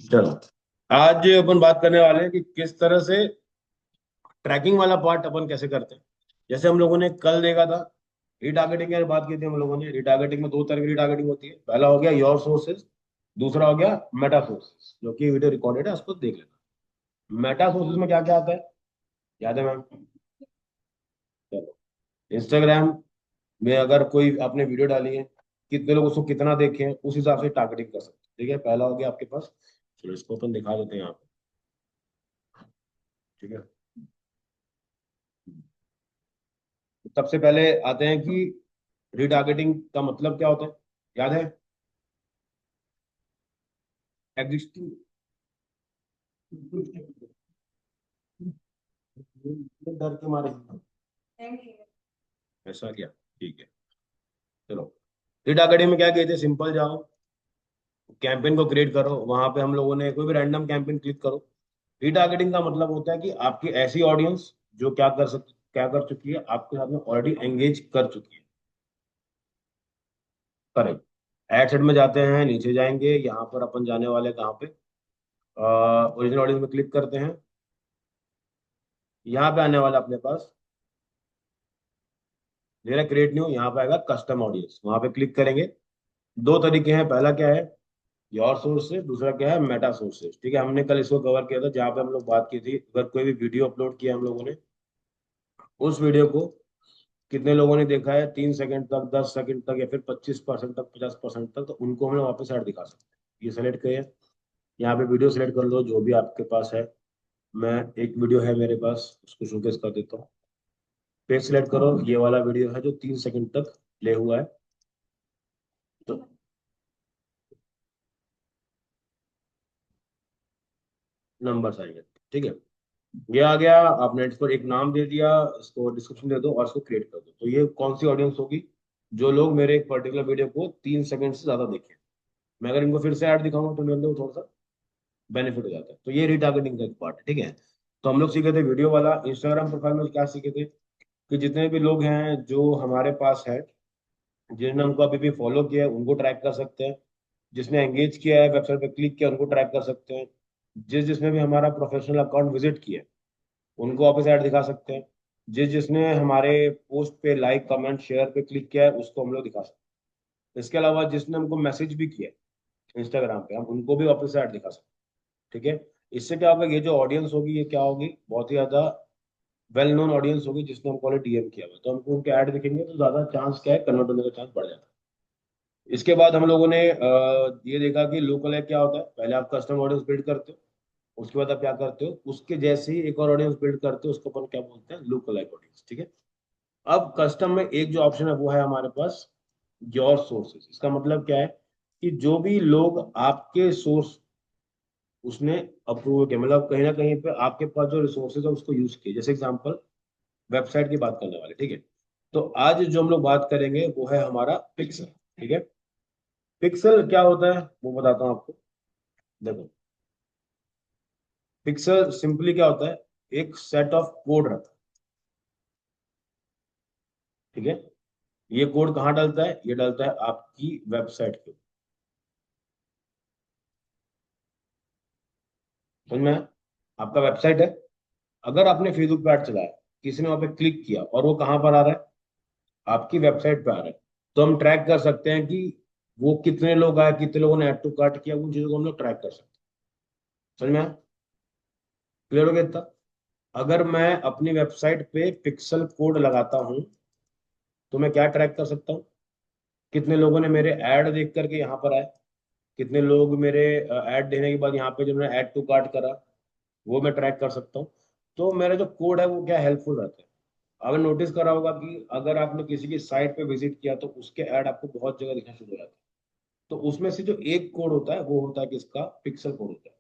चलो, आज अपन बात करने वाले हैं कि किस तरह से ट्रैकिंग वाला पार्ट अपन कैसे करते हैं। जैसे हम लोगों ने कल देखा था, रिटारगेटिंग की बात की थी हम लोगों ने। रिटारगेटिंग में दो तरह की रिटारगेटिंग होती है। पहला हो गया योर सोर्सेज, दूसरा हो गया मेटा सोर्सेज, जो कि वीडियो रिकॉर्डेड है, उसको देख लेना। मेटा सोर्सेज में क्या क्या आता है, याद है मैम? चलो, इंस्टाग्राम में अगर कोई आपने वीडियो डाली है, कितने लोग उसको कितना देखे हैं, उस हिसाब से टारगेटिंग कर सकते हैं। ठीक है, पहला हो गया आपके पास। चलो, इसको अपन दिखा देते हैं यहाँ पे। ठीक है, सबसे पहले आते हैं कि रिटारगेटिंग का मतलब क्या होता है, याद है? एग्जिस्टिंग, डर के मारे ऐसा क्या? ठीक है, चलो। रिटारगेटिंग में क्या कहते हैं, सिंपल जाओ, कैंपेन को क्रिएट करो, वहां पे हम लोगों ने कोई भी रैंडम कैंपेन क्लिक करो। रिटारगेटिंग का मतलब होता है कि आपकी ऐसी ऑडियंस जो क्या कर चुकी है, आपके साथ में ऑलरेडी एंगेज कर चुकी है। करेक्ट। एड सेट में जाते हैं, नीचे जाएंगे, यहाँ पर अपन जाने वाले हैं कहाँ पे, ओरिजिनल ऑडियंस में क्लिक करते हैं। यहाँ पे आने वाला अपने पास मेरा क्रिएट न्यू, यहाँ पे आएगा कस्टम ऑडियंस, वहां पे क्लिक करेंगे। दो तरीके हैं, पहला क्या है, योर सोर्स से, दूसरा क्या है, मेटा सोर्सेज। ठीक है, हमने कल इसको कवर किया था, जहाँ पे हम लोग बात की थी, अगर कोई भी वीडियो अपलोड किया हम लोगों ने, उस वीडियो को कितने लोगों ने देखा है, 3 सेकंड तक, 10 सेकंड तक, या फिर 25% तक, 50% तक, तो उनको हम लोग वापस ऐड दिखा सकते हैं। ये सेलेक्ट करिए, यहाँ पे वीडियो सेलेक्ट कर लो जो भी आपके पास है। मैं एक वीडियो है मेरे पास, उसको शोकेस कर देता हूँ। पेज सेलेक्ट करो, ये वाला वीडियो है जो 3 सेकंड तक प्ले हुआ है। तो नंबर्स आएंगे। ठीक है, ये आ गया, आपने इस पर एक नाम दे दिया, इसको डिस्क्रिप्शन दे दो और इसको क्रिएट कर दो। तो ये कौन सी ऑडियंस होगी, जो लोग मेरे एक पर्टिकुलर वीडियो को 3 सेकंड से ज्यादा देखें। मैं अगर इनको फिर से ऐड दिखाऊंगा तो मेरे को थोड़ा सा बेनिफिट हो जाता है। तो ये रिटारगेटिंग का एक पार्ट है। ठीक है, तो हम लोग सीखे थे वीडियो वाला। इंस्टाग्राम प्रोफाइल में क्या सीखे थे, कि जितने भी लोग हैं जो हमारे पास है, जिन्होंने हमको अभी भी फॉलो किया है, उनको ट्रैक कर सकते हैं। जिसने एंगेज किया है, वेबसाइट पे क्लिक किया, उनको ट्रैक कर सकते हैं। जिसने भी हमारा प्रोफेशनल अकाउंट विजिट किया है, उनको वापस ऐड दिखा सकते हैं। जिसने हमारे पोस्ट पे लाइक कमेंट शेयर पे क्लिक किया है, उसको हम लोग दिखा सकते हैं। इसके अलावा जिसने हमको मैसेज भी किया है इंस्टाग्राम पे, हम उनको भी वापस ऐड दिखा सकते हैं। ठीक है, इससे क्या होगा, ये जो ऑडियंस होगी ये क्या होगी, बहुत ही ज्यादा वेल नोन ऑडियंस होगी, जिसने हमको डीएम किया हुआ है। तो हमको उनके ऐड दिखेंगे तो ज्यादा चांस क्या है, कन्वर्ट होने का चांस बढ़ जाता है। इसके बाद हम लोगों ने ये देखा कि लोकल है क्या होता है। पहले आप कस्टम ऑडियंस बिल्ड करते हो, उसके बाद आप क्या करते हो, उसके जैसे ही एक और ऑडियंस बिल्ड करते हो, उसको अपन क्या बोलते हैं, लुक अलाइक ऑडियंस। ठीक है, अब कस्टम में एक जो ऑप्शन है वो है हमारे पास योर सोर्सेज। इसका मतलब क्या है, कि जो भी लोग आपके सोर्स उसने अप्रूव किया, मतलब कहीं ना कहीं पे आपके पास जो रिसोर्सेज है उसको यूज किए। जैसे एग्जांपल, वेबसाइट की बात करने वाले। ठीक है, तो आज जो हम लोग बात करेंगे वो है हमारा पिक्सल। ठीक है, पिक्सल क्या होता है वो बताता हूँ आपको। देखो, पिक्सल सिंपली क्या होता है, एक सेट ऑफ कोड रहता है। ठीक है, ये कोड कहाँ डलता है, ये डलता है आपकी वेबसाइट पे। समझ में आया? आपका वेबसाइट है, अगर आपने फेसबुक पे ऐड चलाया, किसी ने वहां पे क्लिक किया और वो कहाँ पर आ रहा है, आपकी वेबसाइट पे आ रहा है, तो हम ट्रैक कर सकते हैं कि वो कितने लोग आए, कितने लोगों ने ऐड टू कार्ट किया, उन चीजों को हम लोग ट्रैक कर सकते हैं। समझ में आया? क्लियर हो गया इतना? अगर मैं अपनी वेबसाइट पे पिक्सल कोड लगाता हूँ, तो मैं क्या ट्रैक कर सकता हूँ, कितने लोगों ने मेरे ऐड देख करके यहाँ पर आए, कितने लोग मेरे ऐड देने के बाद यहाँ पे जिन्होंने ऐड टू कार्ट करा, वो मैं ट्रैक कर सकता हूँ। तो मेरा जो कोड है वो क्या हेल्पफुल रहता है। आपने नोटिस करा होगा कि अगर आपने किसी की साइट पे विजिट किया तो उसके ऐड आपको बहुत जगह दिखना शुरू हो जाते हैं। तो उसमें से जो एक कोड होता है वो होता है किसका, पिक्सल कोड होता है।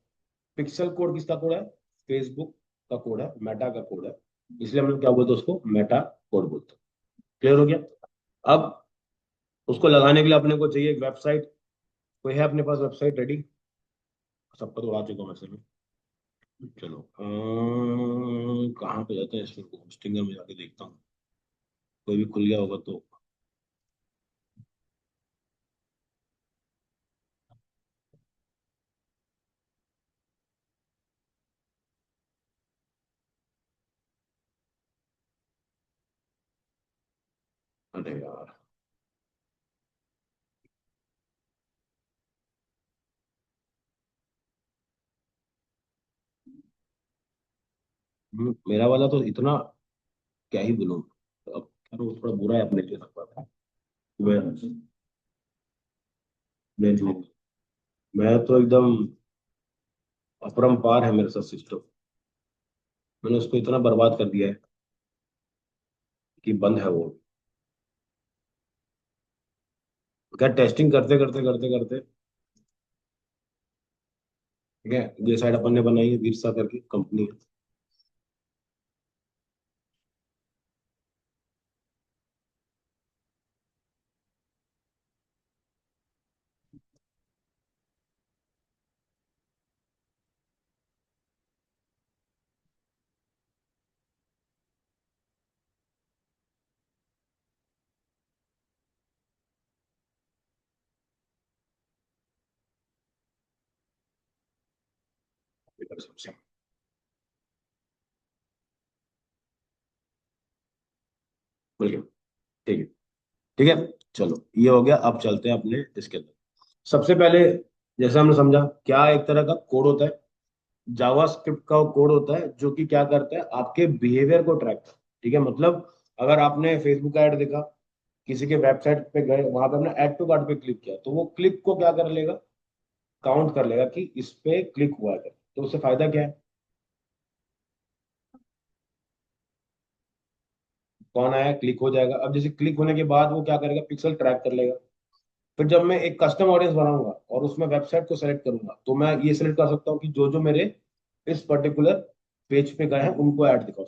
पिक्सल कोड किसका कोड है, फेसबुक का कोड है, मेटा का कोड है। इसलिए हम लोग क्या बोलते हैं, उसको मेटा कोड बोलते हैं। क्लियर हो गया? अब उसको लगाने के लिए अपने को चाहिए एक वेबसाइट। कोई है अपने पास वेबसाइट रेडी? सबको तो उड़ा चुका हूं वैसे मैं। चलो, कहाँ पे जाते हैं, इसमें होस्टिंग में जाके देखता हूँ, कोई भी खुल गया होगा तो। अरे यार। मेरा वाला तो इतना, क्या ही बोलूं। अब यार वो थोड़ा बुरा है अपने लिए लगता है। मैं मैं मैं तो एकदम अपरंपार है मेरे साथ सिस्टम। मैंने उसको इतना बर्बाद कर दिया है कि बंद है वो। क्या टेस्टिंग करते करते करते करते, ठीक है, ये साइड अपन ने बनाई है वीरसा करके कंपनी है। बिल्कुल। ठीक है। ठीक है। चलो ये हो गया, अब चलते हैं अपने इसके अंदर। सबसे पहले, जैसे हमने समझा क्या एक तरह का कोड होता है, जावास्क्रिप्ट का कोड होता है जो कि क्या करता है, आपके बिहेवियर को ट्रैक करता है। ठीक है, मतलब अगर आपने फेसबुक ऐड देखा, किसी के वेबसाइट पे गए, वहां पे आपने ऐड टू कार्ट पे क्लिक किया, तो वो क्लिक को क्या कर लेगा, काउंट कर लेगा कि इस पे क्लिक हुआ है। तो उससे फायदा क्या है, कौन आया, क्लिक हो जाएगा। अब जैसे क्लिक होने के बाद वो क्या करेगा, पिक्सल ट्रैक कर लेगा। फिर जब मैं एक कस्टम ऑडियंस बनाऊंगा और उसमें वेबसाइट को सेलेक्ट करूंगा, तो मैं ये सेलेक्ट कर सकता हूँ कि जो जो मेरे इस पर्टिकुलर पेज पे गए हैं उनको ऐड दिखाओ,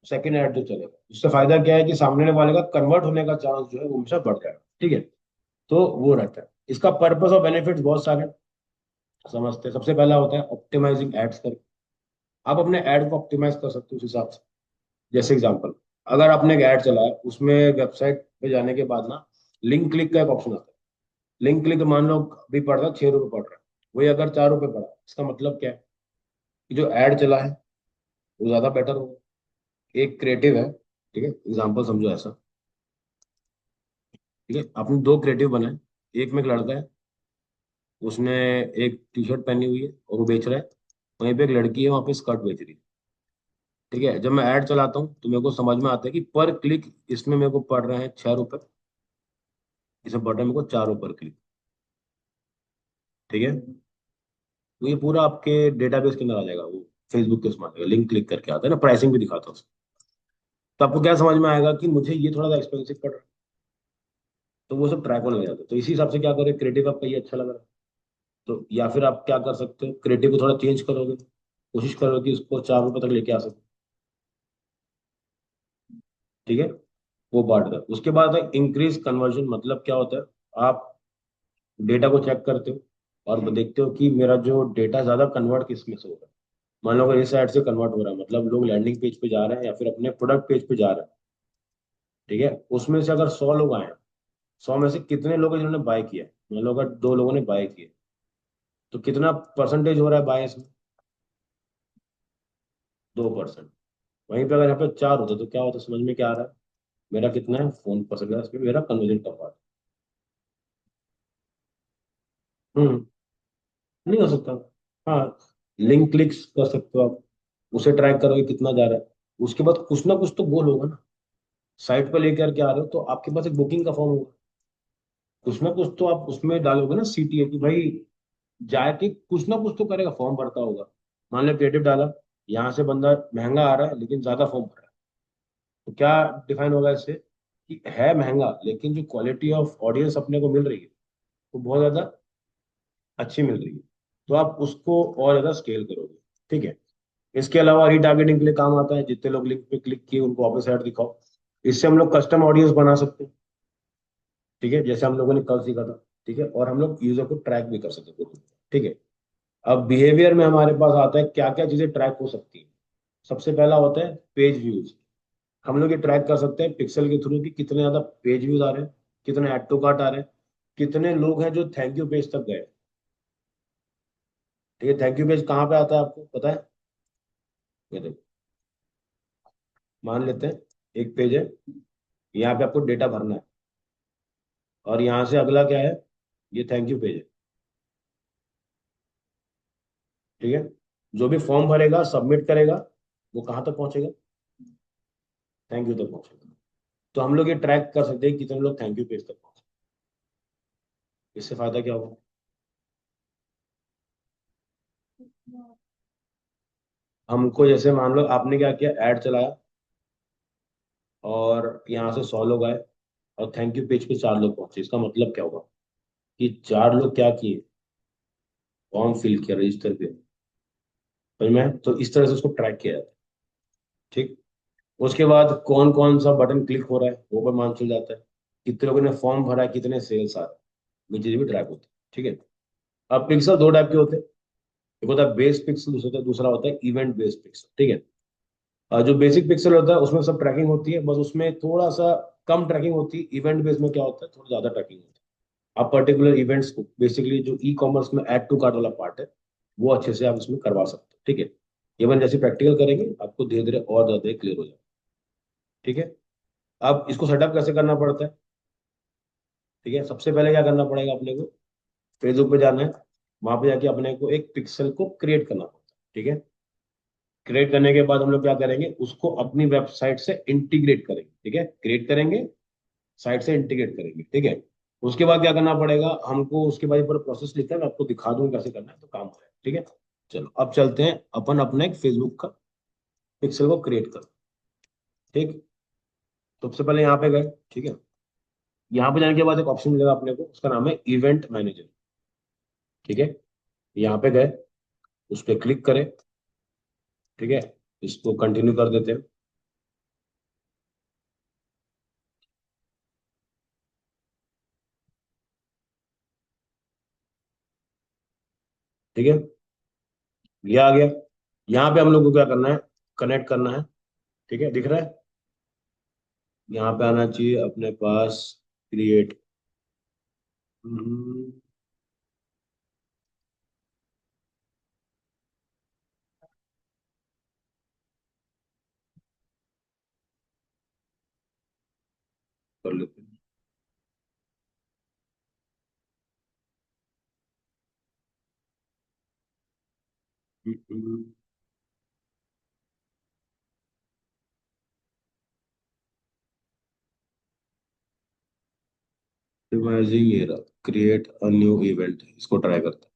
सेकंड ऐड जो चलेगा। उससे फायदा क्या है कि सामने वाले का कन्वर्ट होने का चांस जो है वो हमेशा बढ़ जाएगा। ठीक है, तो वो रहता है। इसका पर्पस और बेनिफिट्स बहुत सारे समझते हैं। सबसे पहला होता है ऑप्टिमाइजिंग एड्स कर, आप अपने ऐड को ऑप्टिमाइज कर सकते हो उस हिसाब से। जैसे एग्जांपल, अगर आपने एक ऐड चलाया, उसमें वेबसाइट पे जाने के बाद ना लिंक क्लिक का एक ऑप्शन आता है। लिंक क्लिक मान लो अभी पड़ रहा है 6 रुपये पड़ रहा है, वही अगर 4 रुपये पड़ा, इसका मतलब क्या है कि जो ऐड चला है वो ज्यादा बेटर होगा। एक क्रिएटिव है, ठीक है, एग्जाम्पल समझो ऐसा। ठीक है, आपने दो क्रिएटिव बनाए, एक में एक लड़का है, उसने एक टी शर्ट पहनी हुई है और वो बेच रहा है, वहीं पे एक लड़की है, वहां पे स्कर्ट बेच रही है। ठीक है, जब मैं ऐड चलाता हूँ तो मेरे को समझ में आता है कि पर क्लिक इसमें मेरे को पड़ रहे हैं 6 रुपए, इसमें पड़ रहे हैं मेरे को 4 रुपए पर क्लिक। ठीक है, तो ये पूरा आपके डेटाबेस के अंदर आ जाएगा, वो फेसबुक के उसमें आ जाएगा, लिंक क्लिक करके आता है ना, प्राइसिंग भी दिखाता है उसमें। तो आपको क्या समझ में आएगा कि मुझे ये थोड़ा सा एक्सपेंसिव पड़ रहा है, तो वो सब ट्रैक होने लग जाता है। तो इसी हिसाब से क्या करें, क्रिएटिव आपका ये अच्छा लग रहा है, तो या फिर आप क्या कर सकते हो, क्रिएटिव को थोड़ा चेंज करोगे, कोशिश करोगे कि उसको 4 रुपए तक लेके आ सको। ठीक है, वो पार्ट था। उसके बाद है इंक्रीज कन्वर्जन, मतलब क्या होता है, आप डेटा को चेक करते हो और देखते हो कि मेरा जो डेटा ज्यादा कन्वर्ट किस में से हो रहा है। मान लो अगर इस साइड से कन्वर्ट हो रहा है, मतलब लोग लैंडिंग पेज पे जा रहे हैं या फिर अपने प्रोडक्ट पेज पे जा रहे हैं। ठीक है, उसमें से अगर 100 लोग आए हैं, 100 में से कितने लोग हैं जिन्होंने बाय किया, मान लो अगर 2 लोगों ने बाय किया, तो कितना परसेंटेज हो रहा है बाय इसमें, 2%। वहीं पे अगर यहाँ पे 4 होता तो क्या होता, समझ में क्या आ रहा है, मेरा कितना है, फोन परसेंट, इस पे मेरा कन्वर्जन कम हुआ। हम्म, नहीं हो सकता। हाँ, लिंक क्लिक्स कर सकते हो आप, उसे ट्रैक करोगे कितना जा रहा है। उसके बाद कुछ ना कुछ तो गोल होगा ना, साइट पर लेकर के आ रहे हो तो आपके पास एक बुकिंग का फॉर्म होगा, कुछ ना कुछ तो आप उसमें डालोगे ना, सीटीए की भाई, जाके कुछ ना कुछ तो करेगा, फॉर्म भरता होगा। मान लो क्रिएटिव डाला, यहाँ से बंदा महंगा आ रहा है लेकिन ज्यादा फॉर्म भर रहा है, तो क्या डिफाइन होगा इससे कि है महंगा लेकिन जो क्वालिटी ऑफ ऑडियंस अपने को मिल रही है वो बहुत ज्यादा अच्छी मिल रही है, तो आप उसको और ज्यादा स्केल करोगे। ठीक है, इसके अलावा रीटारगेटिंग के लिए काम आता है, जितने लोग लिंक पे क्लिक किए उनको वापस ऐड दिखाओ। इससे हम लोग कस्टम ऑडियंस बना सकते हैं। ठीक है, जैसे हम लोगों ने कल सीखा था। ठीक है, और हम लोग यूजर को ट्रैक भी कर सकते हैं। ठीक है, अब बिहेवियर में हमारे पास आता है क्या क्या चीजें ट्रैक हो सकती है। सबसे पहला होता है पेज व्यूज। हम लोग ये ट्रैक कर सकते हैं पिक्सल के थ्रू कि कितने ज्यादा पेज व्यूज आ रहे हैं, कितने ऐड टू कार्ट आ रहे हैं, कितने लोग हैं जो थैंक यू पेज तक गए। ठीक है, थैंक यू पेज कहाँ पे आता है आपको पता है, ये देखो, मान लेते हैं एक पेज है, यहाँ पे आपको डेटा भरना है। और यहाँ से अगला क्या है, ये थैंक यू पेज है। ठीक है, जो भी फॉर्म भरेगा सबमिट करेगा, वो कहाँ तक पहुंचेगा, थैंक यू तक पहुंचेगा। तो हम लोग ये ट्रैक कर सकते हैं कितने लोग थैंक यू पेज तक पहुंचे। इससे फायदा क्या होगा, हमको जैसे मान लो आपने क्या किया, ऐड चलाया और यहाँ से 100 लोग आए और थैंक यू पेज पे 4 लोग पहुंचे, इसका मतलब क्या होगा कि 4 लोग क्या किए, फॉर्म फिल किया, रजिस्टर किया। समझ में, तो इस तरह से उसको ट्रैक किया जाता है। ठीक, उसके बाद कौन कौन सा बटन क्लिक हो रहा है वो भी मान चल जाता है, कितने लोगों ने फॉर्म भरा है, कितने सेल्स आ रहे हैं, ये चीज भी ट्रैक होती है। ठीक है, अब पिक्सल दो टाइप के होते हैं, एक होता है बेस पिक्सल, दूसरा होता है इवेंट बेस्ड पिक्सल। ठीक है, जो बेसिक पिक्सल होता है उसमें सब ट्रैकिंग होती है, बस उसमें थोड़ा सा कम ट्रैकिंग होती है। इवेंट बेस्ड में क्या होता है, थोड़ा ज्यादा ट्रैकिंग होती है। आप पर्टिकुलर इवेंट्स को बेसिकली जो ई कॉमर्स में ऐड टू कार्ट वाला पार्ट है, वो अच्छे से आप इसमें करवा सकते हो। ठीक है, इवन जैसे प्रैक्टिकल करेंगे आपको धीरे धीरे और ज्यादा क्लियर हो जाएगा। ठीक है, अब इसको सेटअप कैसे करना पड़ता है। ठीक है, सबसे पहले क्या करना पड़ेगा अपने को, फेसबुक पे जाना है, वहां पे जाके अपने को एक पिक्सल को क्रिएट करना पड़ता है। ठीक है, क्रिएट करने के बाद हम लोग क्या करेंगे, उसको अपनी वेबसाइट से इंटीग्रेट करेंगे। ठीक है, क्रिएट करेंगे, साइट से इंटीग्रेट करेंगे। ठीक है, उसके बाद क्या करना पड़ेगा हमको, उसके बाद पूरा प्रोसेस लिखा है, मैं आपको दिखा दूंगा कैसे करना है, तो काम हो जाएगा। ठीक है, चलो अब चलते हैं अपन अपना एक फेसबुक का पिक्सल को क्रिएट कर। ठीक, तो सबसे पहले यहाँ पे गए। ठीक है, यहाँ पे जाने के बाद एक ऑप्शन मिलेगा अपने को, उसका नाम है इवेंट मैनेजर। ठीक है, यहाँ पे गए, उस पर क्लिक करें। ठीक है, इसको कंटिन्यू कर देते हैं। ठीक है, ये आ गया। यहाँ पे हम लोग को क्या करना है, कनेक्ट करना है। ठीक है, दिख रहा है, यहाँ पे आना चाहिए अपने पास क्रिएट। कर लेते हैं। डिवाइसिंग ये रहा, क्रिएट अ न्यू इवेंट, इसको ट्राई करते हैं।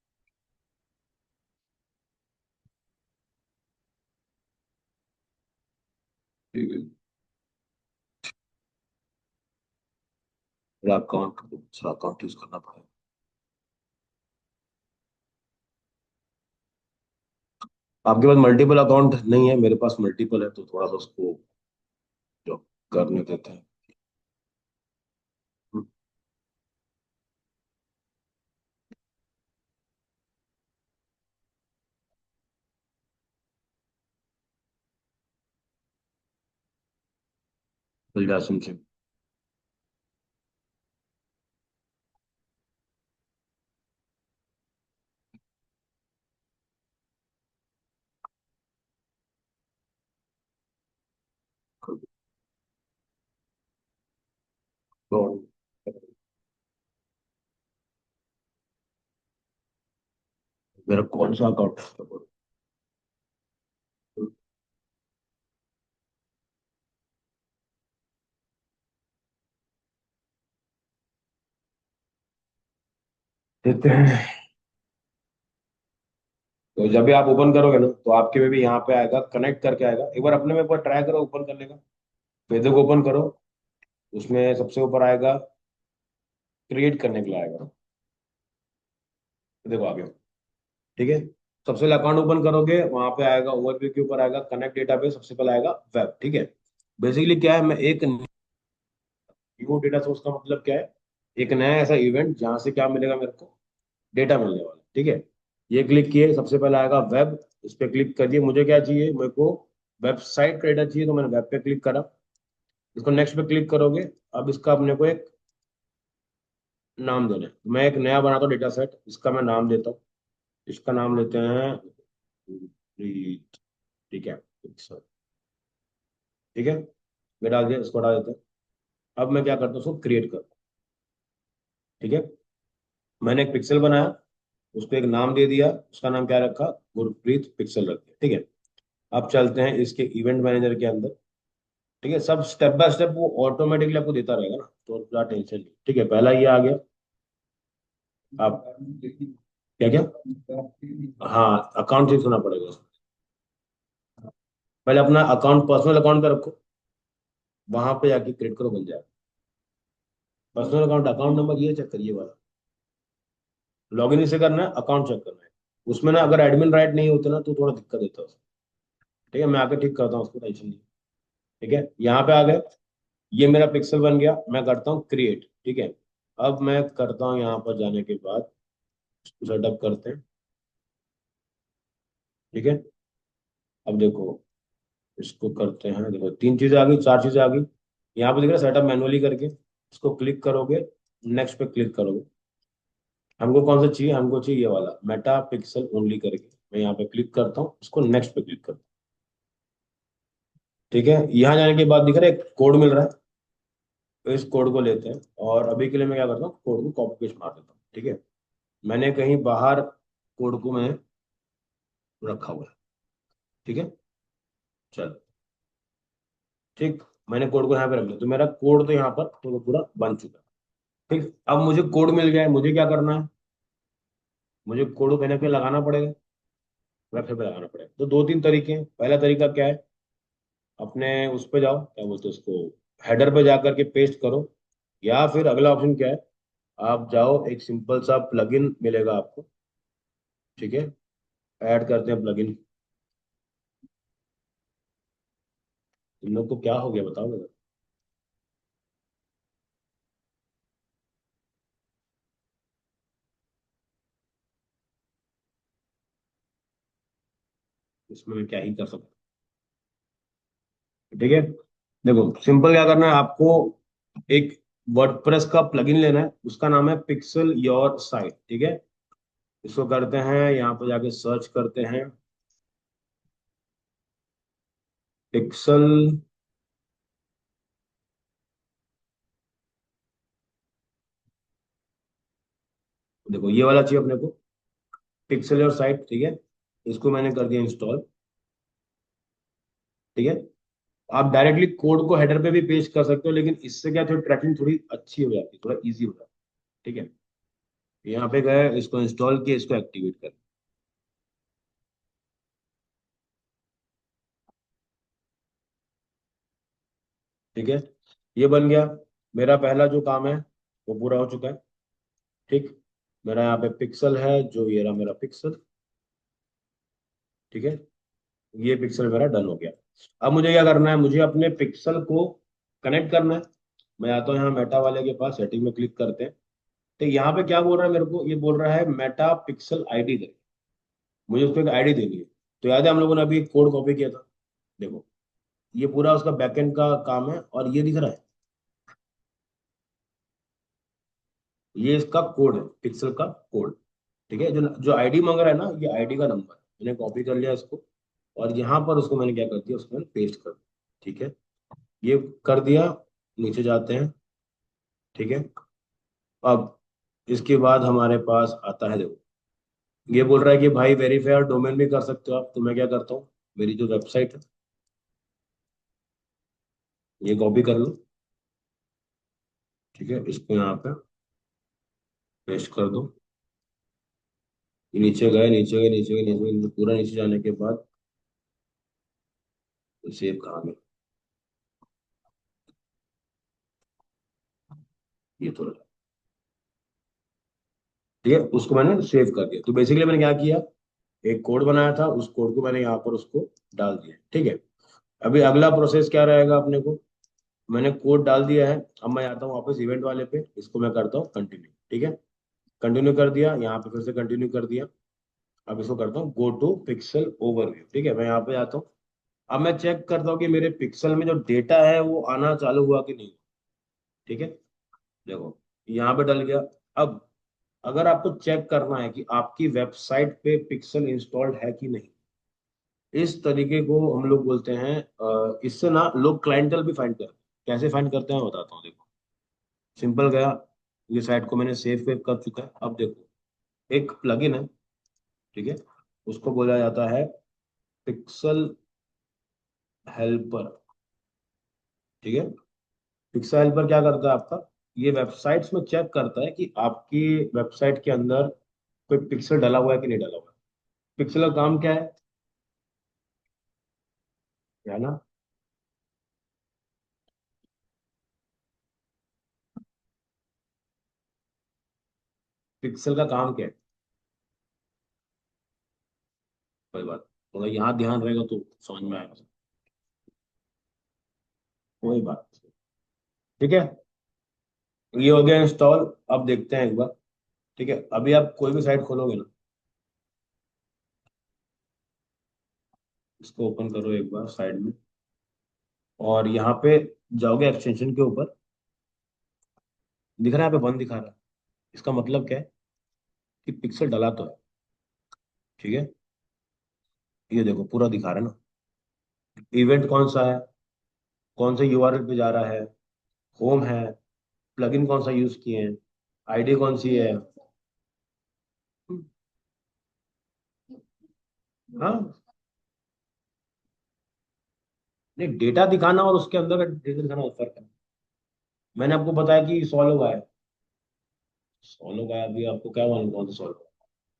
ठीक है, मेरा अकाउंट, दूसरा अकाउंट यूज करना पड़ेगा। आपके पास मल्टीपल अकाउंट नहीं है, मेरे पास मल्टीपल है, तो थोड़ा सा उसको जो करने देते हैं। जासिम से तो मेरा कौन सा अकाउंट है, देखते हैं। तो जब भी आप ओपन करोगे ना, तो आपके में भी यहाँ पे आएगा, कनेक्ट करके आएगा। एक बार अपने में एक बार ट्राई करो ओपन करने का, फेसबुक ओपन करो, उसमें सबसे ऊपर आएगा क्रिएट करने के लिए आएगा। देखो आ गया। ठीक है, सबसे पहले अकाउंट ओपन करोगे, वहां पे आएगा ओवरव्यू के ऊपर आएगा कनेक्ट डेटाबेस, सबसे पहले आएगा वेब। ठीक है, बेसिकली क्या है, मैं एक न्यू डेटा सोर्स का मतलब क्या है, एक नया ऐसा इवेंट जहां से क्या मिलेगा मेरे को, डेटा मिलने वाला। ठीक है, ये क्लिक किए, सबसे पहले आएगा वेब, इस पे क्लिक कर दिए। मुझे क्या चाहिए, मेरे को वेबसाइट का डेटा चाहिए, तो मैंने वेब पे क्लिक करा। इसको नेक्स्ट पे क्लिक करोगे, अब इसका अपने को एक नाम देना है। मैं एक नया बनाता हूँ डेटा सेट, इसका मैं नाम देता हूँ। इसका नाम लेते हैं ठीक है, ठीक है, ये डाल दिया, इसको हटा देते हैं। अब मैं क्या करता हूँ, उसको क्रिएट करता हूँ। ठीक है, मैंने एक पिक्सल बनाया, उसको एक नाम दे दिया, उसका नाम क्या रखा, गुरप्रीत पिक्सल रख दिया। ठीक है, अब चलते हैं इसके इवेंट मैनेजर के अंदर। ठीक है, सब स्टेप बाय स्टेप वो ऑटोमेटिकली आपको देता रहेगा ना, तो क्या टेंशन नहीं। ठीक है, पहला ये आ गया। आप क्या क्या, हाँ अकाउंट चेक होना पड़ेगा उसमें। पहले अपना अकाउंट पर्सनल अकाउंट पे रखो, वहां पे जाके क्रिएट करो, बन जाएगा। पर्सनल अकाउंट, अकाउंट नंबर ये चेक करिए वाला, लॉगिन इसे करना है, अकाउंट चेक करना है। उसमें ना अगर एडमिन राइट नहीं होते ना तो थोड़ा दिक्कत देता है उसमें। ठीक है, मैं आके ठीक करता हूँ उसको, टेंशन नहीं। ठीक है, यहाँ पे आ गए, ये मेरा पिक्सल बन गया, मैं करता हूँ क्रिएट। ठीक है, अब मैं करता हूँ यहाँ पर जाने के बाद सेटअप करते हैं। ठीक है, अब देखो इसको करते हैं, देखो तीन चीजें आ गई, चार चीजें आ गई। यहाँ पे दिख रहा है सेटअप मैनुअली करके, इसको क्लिक करोगे, नेक्स्ट पे क्लिक करोगे। हमको कौन सा चाहिए, हमको चाहिए ये वाला मेटा पिक्सल ओनली करके। मैं यहाँ पे क्लिक करता हूँ, इसको नेक्स्ट पे क्लिक करता हूँ। ठीक है, यहाँ जाने के बाद दिख रहा है एक कोड मिल रहा है, तो इस कोड को लेते हैं, और अभी के लिए मैं क्या करता हूँ, कोड को कॉपी पेस्ट मार देता हूँ। ठीक है, मैंने कहीं बाहर कोड को मैं रखा हुआ है। ठीक है, चलो, ठीक, मैंने कोड को यहाँ पे रख लिया, तो मेरा कोड तो यहाँ पर तो पूरा बन चुका है। ठीक, अब मुझे कोड मिल गया है, मुझे क्या करना है, मुझे कोड को कहीं पे लगाना पड़ेगा, वेबसाइट पे लगाना पड़ेगा। तो दो तीन तरीके हैं। पहला तरीका क्या है, अपने उस पे जाओ, क्या बोलते हैं उसको, हेडर पे जा करके पेस्ट करो। या फिर अगला ऑप्शन क्या है, आप जाओ, एक सिंपल सा प्लगइन मिलेगा आपको। ठीक है, ऐड करते हैं प्लगइन। तुम लोग को क्या हो गया बताओ जरा। इसमें मैं क्या ही कर सकता हूँ। ठीक है, देखो सिंपल क्या करना है आपको, एक वर्डप्रेस का प्लगइन लेना है, उसका नाम है पिक्सल योर साइट। ठीक है, इसको करते हैं, यहाँ पे जाके सर्च करते हैं पिक्सल। देखो ये वाला चाहिए अपने को, पिक्सल योर साइट। ठीक है, इसको मैंने कर दिया इंस्टॉल। ठीक है, आप डायरेक्टली कोड को हेडर पे भी पेस्ट कर सकते हो, लेकिन इससे क्या थोड़ी ट्रैकिंग थोड़ी अच्छी हो जाती है, थोड़ा इजी हो जाता है। ठीक है, यहाँ पे गए, इसको इंस्टॉल किया, इसको एक्टिवेट कर। ठीक है, ये बन गया, मेरा पहला जो काम है वो पूरा हो चुका है। ठीक, मेरा यहाँ पे पिक्सल है, जो ये रहा मेरा पिक्सल। ठीक है, ये पिक्सल मेरा डन हो गया। अब मुझे क्या करना है, मुझे अपने पिक्सल को कनेक्ट करना है। मैं आता हूँ यहाँ मेटा वाले के पास, सेटिंग में क्लिक करते हैं। तो यहाँ पे क्या बोल रहा है मेरे को, ये बोल रहा है मेटा पिक्सल आईडी दे, मुझे उसको एक आईडी देनी है। तो याद है हम लोगों ने अभी कोड कॉपी किया था, देखो ये पूरा उसका बैकएंड का काम है, और ये दिख रहा है, ये इसका कोड है, पिक्सल का कोड। ठीक है, जो जो आईडी मांग रहा है ना, ये आईडी का नंबर मैंने कॉपी कर लिया इसको, और यहाँ पर उसको मैंने क्या कर दिया, उसको मैंने पेस्ट कर दिया। ठीक है, ये कर दिया, नीचे जाते हैं। ठीक है, अब इसके बाद हमारे पास आता है, देखो ये बोल रहा है कि भाई वेरीफाई और डोमेन भी कर सकते हो आप। तो मैं क्या करता हूँ, मेरी जो वेबसाइट है ये कॉपी कर लो। ठीक है, इसको यहाँ पे पेस्ट कर दो। ये नीचे गए, नीचे गए, नीचे गए, नीचे गए, पूरा नीचे जाने के बाद सेव कहाँ गया, ये तो रहा। ठीक है, उसको मैंने सेव कर दिया। तो बेसिकली मैंने क्या किया, एक कोड बनाया था, उस कोड को मैंने यहाँ पर उसको डाल दिया। ठीक है, अभी अगला प्रोसेस क्या रहेगा अपने को, मैंने कोड डाल दिया है, अब मैं आता हूँ वापस इवेंट वाले पे, इसको मैं करता हूँ कंटिन्यू। ठीक है, कंटिन्यू कर दिया, यहाँ पे फिर से कंटिन्यू कर दिया। अब इसको करता हूँ गो टू पिक्सल ओवरव्यू। ठीक है, मैं यहाँ पे आता हूँ, अब मैं चेक करता हूँ कि मेरे पिक्सल में जो डेटा है वो आना चालू हुआ कि नहीं। ठीक है, देखो यहाँ पे डल गया। अब अगर आपको चेक करना है कि आपकी वेबसाइट पे पिक्सल इंस्टॉल्ड है कि नहीं, इस तरीके को हम लोग बोलते हैं, इससे ना लोग क्लाइंटल भी फाइंड करते हैं। कैसे फाइंड करते हैं मैं बताता हूँ, देखो सिंपल गया, ये साइट को मैंने सेव वेव कर चुका है। अब देखो, एक प्लगइन है, ठीक है, उसको बोला जाता है पिक्सल हेल्पर, ठीक है। पिक्सल हेल्पर क्या करता है आपका, ये वेबसाइट्स में चेक करता है कि आपकी वेबसाइट के अंदर कोई पिक्सल डला हुआ है कि नहीं डला हुआ है। पिक्सल का काम क्या है ना। पिक्सल का काम क्या है, कोई बात, थोड़ा यहाँ ध्यान रहेगा तो समझ में आएगा। कोई बात नहीं। ठीक है, ये हो गया इंस्टॉल। अब देखते हैं एक बार, ठीक है। अभी आप कोई भी साइट खोलोगे ना, इसको ओपन करो एक बार साइड में, और यहाँ पे जाओगे एक्सटेंशन के ऊपर, दिख रहा है यहाँ पे बंद दिखा रहा है। इसका मतलब क्या है कि पिक्सल डला तो है, ठीक है। ये देखो पूरा दिखा रहा है ना। इवेंट कौन सा है, कौन से यूआरएल पे जा रहा है, होम है, प्लगइन कौन सा यूज किए हैं, आईडी कौन सी है। हाँ, नहीं, डेटा दिखाना और उसके अंदर का डेटा दिखाना में फर्क है। मैंने आपको बताया कि 100 लोग आए, 100 लोग आए, अभी आपको क्या मालूम कौन सा 100 लोग,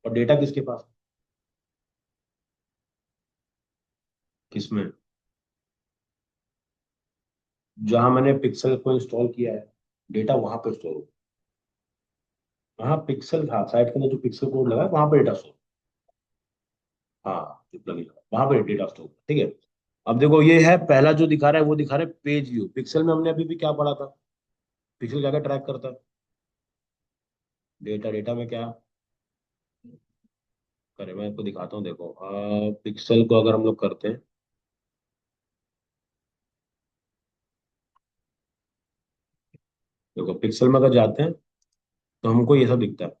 और डेटा किसके पास है? किसमें, जहां मैंने पिक्सल को इंस्टॉल किया है, डेटा वहां पे स्टोर हो। वहां पिक्सल, हाँ, साइट के अंदर जो पिक्सल कोड लगा है वहां पे डेटा स्टोर। हाँ, जो प्लगइन वहां पे डेटा स्टोर, ठीक है। अब देखो, ये है पहला जो दिखा रहा है, वो दिखा रहा है पेज व्यू। पिक्सल में हमने अभी भी क्या पढ़ा था, पिक्सल क्या क्या ट्रैक करता है, डेटा। डेटा में क्या करे, मैं आपको दिखाता हूँ, देखो पिक्सल को अगर हम लोग करते हैं, देखो पिक्सल में अगर जाते हैं तो हमको ये सब दिखता है।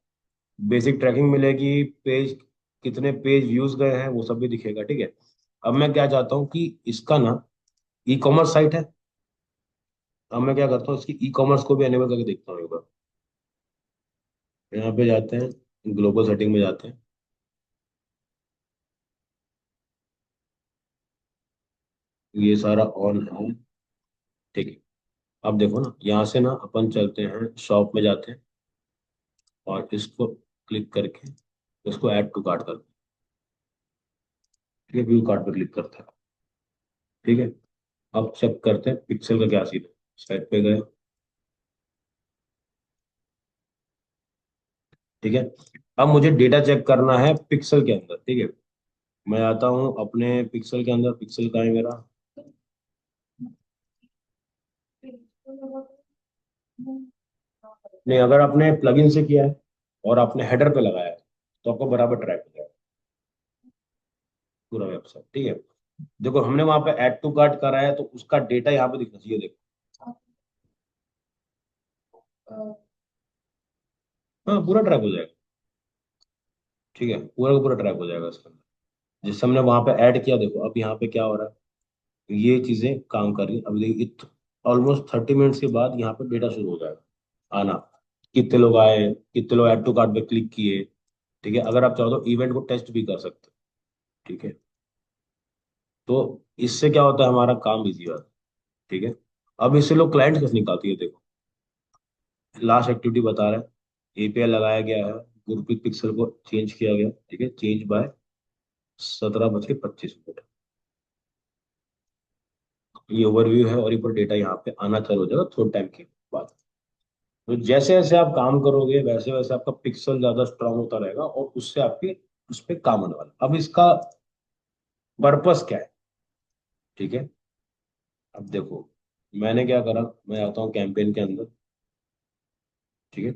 बेसिक ट्रैकिंग मिलेगी, पेज कितने पेज व्यूज गए हैं वो सब भी दिखेगा, ठीक है। अब मैं क्या चाहता हूँ कि इसका ना ई कॉमर्स साइट है। अब मैं क्या करता हूँ, इसकी ई कॉमर्स को भी एनेबल करके देखता हूँ एक बार। यहाँ पे जाते हैं, ग्लोबल सेटिंग में जाते हैं, ये सारा ऑन है, ठीक है। अब देखो ना, यहाँ से ना अपन चलते हैं शॉप में जाते हैं, और इसको क्लिक करके इसको ऐड टू कार्ट करते हैं, ठीक है। व्यू कार्ट पे क्लिक करते हैं, ठीक है। अब चेक करते हैं पिक्सल का क्या सीन है। साइट पे गए, ठीक है। अब मुझे डेटा चेक करना है पिक्सल के अंदर, ठीक है। मैं आता हूँ अपने पिक्सल के अंदर, पिक्सल का है मेरा। नहीं, अगर आपने प्लगइन से किया है और आपने हेडर पे लगाया है तो आपको बराबर ट्रैक हो जाएगा पूरा वेबसाइट, ठीक है। देखो, हमने वहां पे ऐड टू कार्ट करा है तो उसका डेटा यहाँ पे दिखना चाहिए, देखो। हाँ, पूरा ट्रैक हो जाएगा, ठीक है। पूरा का पूरा ट्रैक हो जाएगा इसके अंदर, जिससे हमने वहां पे ऐड किया। देखो अब यहाँ पे क्या हो रहा है, ये चीजें काम कर रही है। अभी देखिए, ऑलमोस्ट 30 मिनट्स के बाद यहाँ पे डेटा शुरू हो जाएगा आना, कितने लोग आए, कितने लोग ऐड टू कार्ट पे क्लिक किए, ठीक है। अगर आप चाहो तो इवेंट को टेस्ट भी कर सकते हो, ठीक है। तो इससे क्या होता है, हमारा काम इजी होता है, ठीक है। अब इससे लोग क्लाइंट कैसे निकालती है, देखो लास्ट एक्टिविटी बता रहा है, एपीआई लगाया गया है, गुरप्रीत पिक्सल को चेंज किया गया, ठीक है, चेंज बाय 17:25। ये ओवरव्यू है, और ये पर डेटा यहाँ पे आना चालू हो जाएगा थोड़े टाइम के बाद। तो जैसे जैसे आप काम करोगे वैसे वैसे आपका पिक्सल ज्यादा स्ट्रांग होता रहेगा, और उससे आपकी उस पर काम होने वाला। अब इसका पर्पस क्या है, ठीक है। अब देखो, मैंने क्या करा, मैं आता हूँ कैंपेन के अंदर, ठीक है।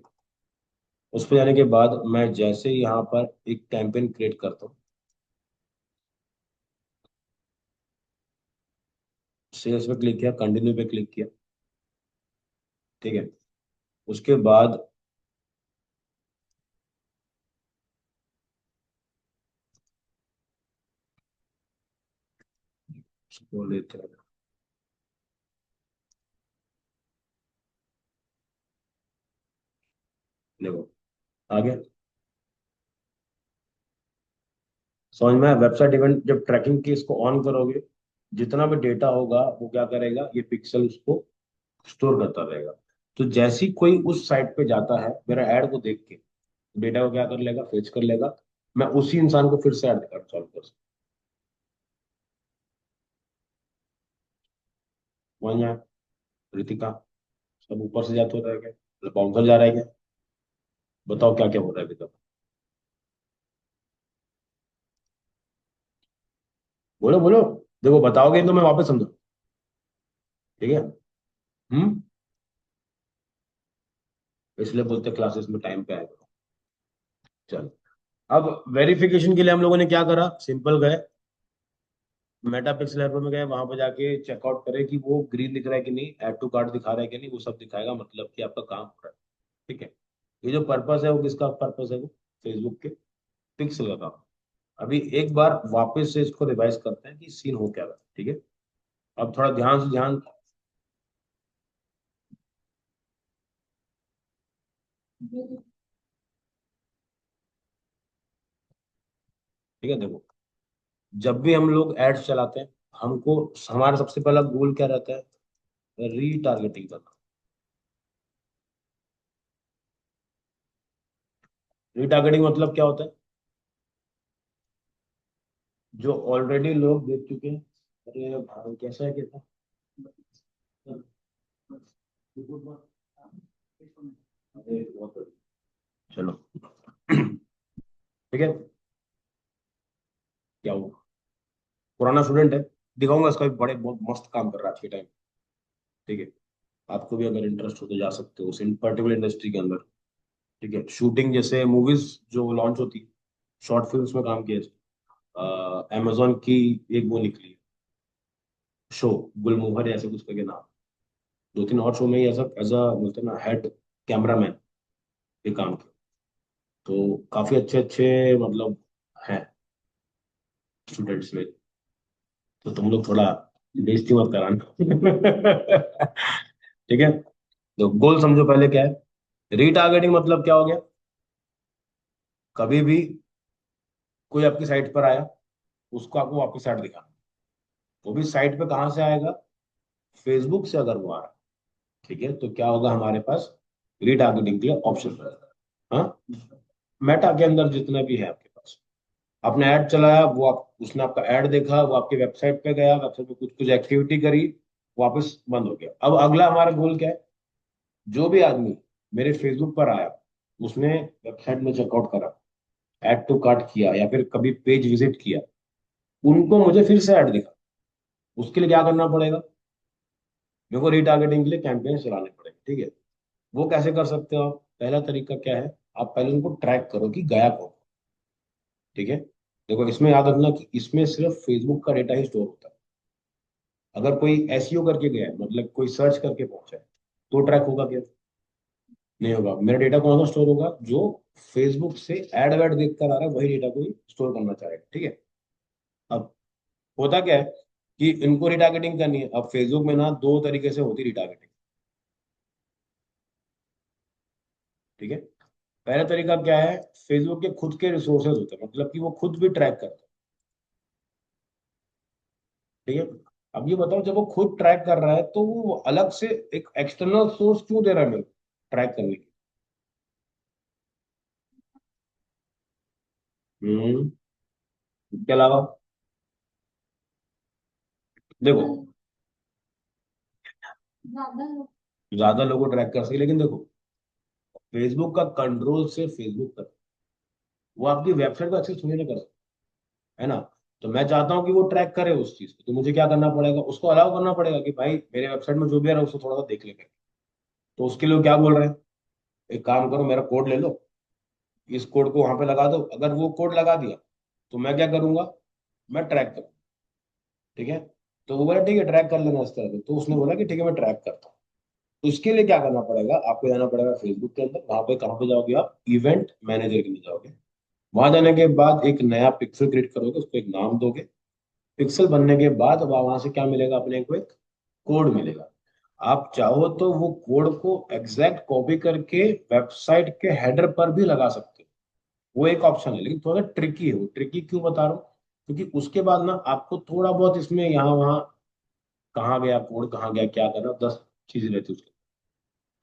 उस पर जाने के बाद मैं जैसे ही यहाँ पर एक कैंपेन क्रिएट करता हूँ, सेल्स पे क्लिक किया, कंटिन्यू पे क्लिक किया, ठीक है। उसके बाद उसको लेते हैं, देखो आ गया समझ में। वेबसाइट इवेंट जब ट्रैकिंग की इसको ऑन करोगे, जितना भी डेटा होगा वो क्या करेगा, ये पिक्सल उसको स्टोर करता रहेगा। तो जैसी कोई उस साइट पे जाता है मेरा ऐड को देख के, डेटा को क्या कर लेगा, फेच कर लेगा। मैं उसी इंसान को फिर से ऐड कर सॉल्व कर सकता हूँ। वहीं यहाँ रितिका सब ऊपर से जाते हो रहा है क्या, बाउंसर जा रहा है क्या? बताओ क्या क्या हो रहा है अभी तक। बोलो बोलो। देखो बताओगे तो मैं वापस समझू। ठीक है। हम्म। इसलिए बोलते क्लासेस में टाइम पे आया करो। चलो, अब वेरिफिकेशन के लिए हम लोगों ने क्या करा, सिंपल गए मेटा पिक्सल ऐप में गए, वहां पे जाके चेकआउट करें कि वो ग्रीन दिख रहा है कि नहीं, ऐड टू कार्ट दिखा रहा है कि नहीं, वो सब दिखाएगा, मतलब कि आपका काम हो रहा है। ठीक है। ये जो पर्पस है वो किसका पर्पस है, वो फेसबुक के पिक्सल का काम। अभी एक बार वापस से इसको रिवाइज करते हैं कि सीन हो क्या रहा है। ठीक है। अब थोड़ा ध्यान से ध्यान। ठीक है देखो, जब भी हम लोग एड्स चलाते हैं, हमको हमारा सबसे पहला गोल क्या रहता है, रीटारगेटिंग करना। रीटारगेटिंग मतलब क्या होता है, जो ऑलरेडी लोग देख चुके हैं। अरे भाई कैसा है, कैसा? अरे बहुत बढ़िया। चलो ठीक है। क्या हुआ, पुराना स्टूडेंट है, दिखाऊंगा इसका भी, बड़े बहुत मस्त काम कर रहा है आज के टाइम। ठीक है। आपको भी अगर इंटरेस्ट हो तो जा सकते हो उस इन पर्टिकुलर इंडस्ट्री के अंदर। ठीक है, शूटिंग जैसे मूवीज जो लॉन्च होती, शॉर्ट फिल्म्स में काम किया। अमेजोन की एक वो निकली शो, गुलमोहर ऐसे कुछ करके नाम, दो तीन और शो में ही ऐसा एज अ बोलते हैं ना हेड कैमरामैन ये काम किया। तो काफी अच्छे अच्छे मतलब हैं स्टूडेंट्स में। तो तुम लोग थोड़ा बेइज्जती मत कराना ठीक है। तो गोल समझो पहले क्या है, रीटारगेटिंग मतलब क्या हो गया, कभी भी कोई आपकी साइट पर आया, उसको आपको वापस साइट दिखाना। वो भी साइट पे कहाँ से आएगा, फेसबुक से अगर वो आ रहा है। ठीक है, तो क्या होगा हमारे पास, रीटारगेटिंग के लिए ऑप्शन रहेगा। हाँ, मेटा के अंदर जितना भी है आपके पास, आपने ऐड चलाया, वो आप उसने आपका ऐड देखा, वो आपकी वेबसाइट पे गया, वेबसाइट पे कुछ कुछ एक्टिविटी करी, वापस बंद हो गया। अब अगला हमारा गोल क्या है, जो भी आदमी मेरे फेसबुक पर आया, उसने वेबसाइट में चेकआउट करा, ऐड टू कार्ट किया या फिर कभी पेज विजिट किया, उनको मुझे फिर से ऐड दिखा। उसके लिए क्या करना पड़ेगा, मेरे को रीटारगेटिंग के लिए कैंपेन चलाने पड़ेंगे। ठीक है। वो कैसे कर सकते हो आप, पहला तरीका क्या है, आप पहले उनको ट्रैक करो कि गया कौन। ठीक है। देखो इसमें याद रखना कि इसमें सिर्फ फेसबुक का डेटा ही स्टोर होता है। अगर कोई एसईओ करके गया है, मतलब कोई सर्च करके पहुंचा है, तो ट्रैक होगा क्या, नहीं होगा। मेरा डेटा कौन सा स्टोर होगा, जो फेसबुक से एड वेड देख कर आ रहा है, वही डेटा को स्टोर करना चाहेगा। ठीक है। अब होता क्या है कि इनको रिटारगेटिंग करनी है। अब फेसबुक में ना दो तरीके से होती रिटारगेटिंग। ठीक है। पहला तरीका क्या है, फेसबुक के खुद के रिसोर्सेज होते हैं, मतलब कि वो खुद भी ट्रैक करता है। ठीक है। अब ये बताओ, जब वो खुद ट्रैक कर रहा है तो वो अलग से एक एक्सटर्नल सोर्स क्यों दे रहा है मेरे को ट्रैक करने की? इसके अलावा देखो, ज्यादा लोगों ट्रैक कर सके, लेकिन देखो फेसबुक का कंट्रोल सिर्फ फेसबुक तक, वो आपकी वेबसाइट को एक्सेस थोड़ी ना कर सकता, है ना। तो मैं चाहता हूँ कि वो ट्रैक करे उस चीज को, तो मुझे क्या करना पड़ेगा, उसको अलाउ करना पड़ेगा कि भाई मेरे वेबसाइट में जो भी आ रहा है उसको थोड़ा सा देख ले। तो उसके लिए वो क्या बोल रहे हैं, एक काम करो मेरा कोड ले लो, इस कोड को वहां पे लगा दो। अगर वो कोड लगा दिया तो मैं क्या करूंगा, मैं ट्रैक करूँ। ठीक है। तो वो बोला ठीक है ट्रैक कर लेना इस तरह से, तो उसने बोला कि ठीक है मैं ट्रैक करता हूँ। तो उसके लिए क्या करना पड़ेगा, आपको जाना पड़ेगा फेसबुक के अंदर, वहां पे कहाँ पे जाओगे आप, इवेंट मैनेजर के लिए जाओगे। वहां जाने के बाद एक नया पिक्सल क्रिएट करोगे, उसको एक नाम दोगे। पिक्सल बनने के बाद वहां से क्या मिलेगा, अपने को एक कोड मिलेगा। आप चाहो तो वो कोड को एग्जैक्ट कॉपी करके वेबसाइट के हेडर पर भी लगा सकते हो। वो एक ऑप्शन है, लेकिन थोड़ा ट्रिकी है। वो ट्रिकी क्यों बता रहा हूँ, क्योंकि उसके बाद ना आपको थोड़ा बहुत इसमें यहाँ वहाँ, कहाँ गया कोड, कहाँ गया, क्या करना, 10 चीजें रहती है उसके।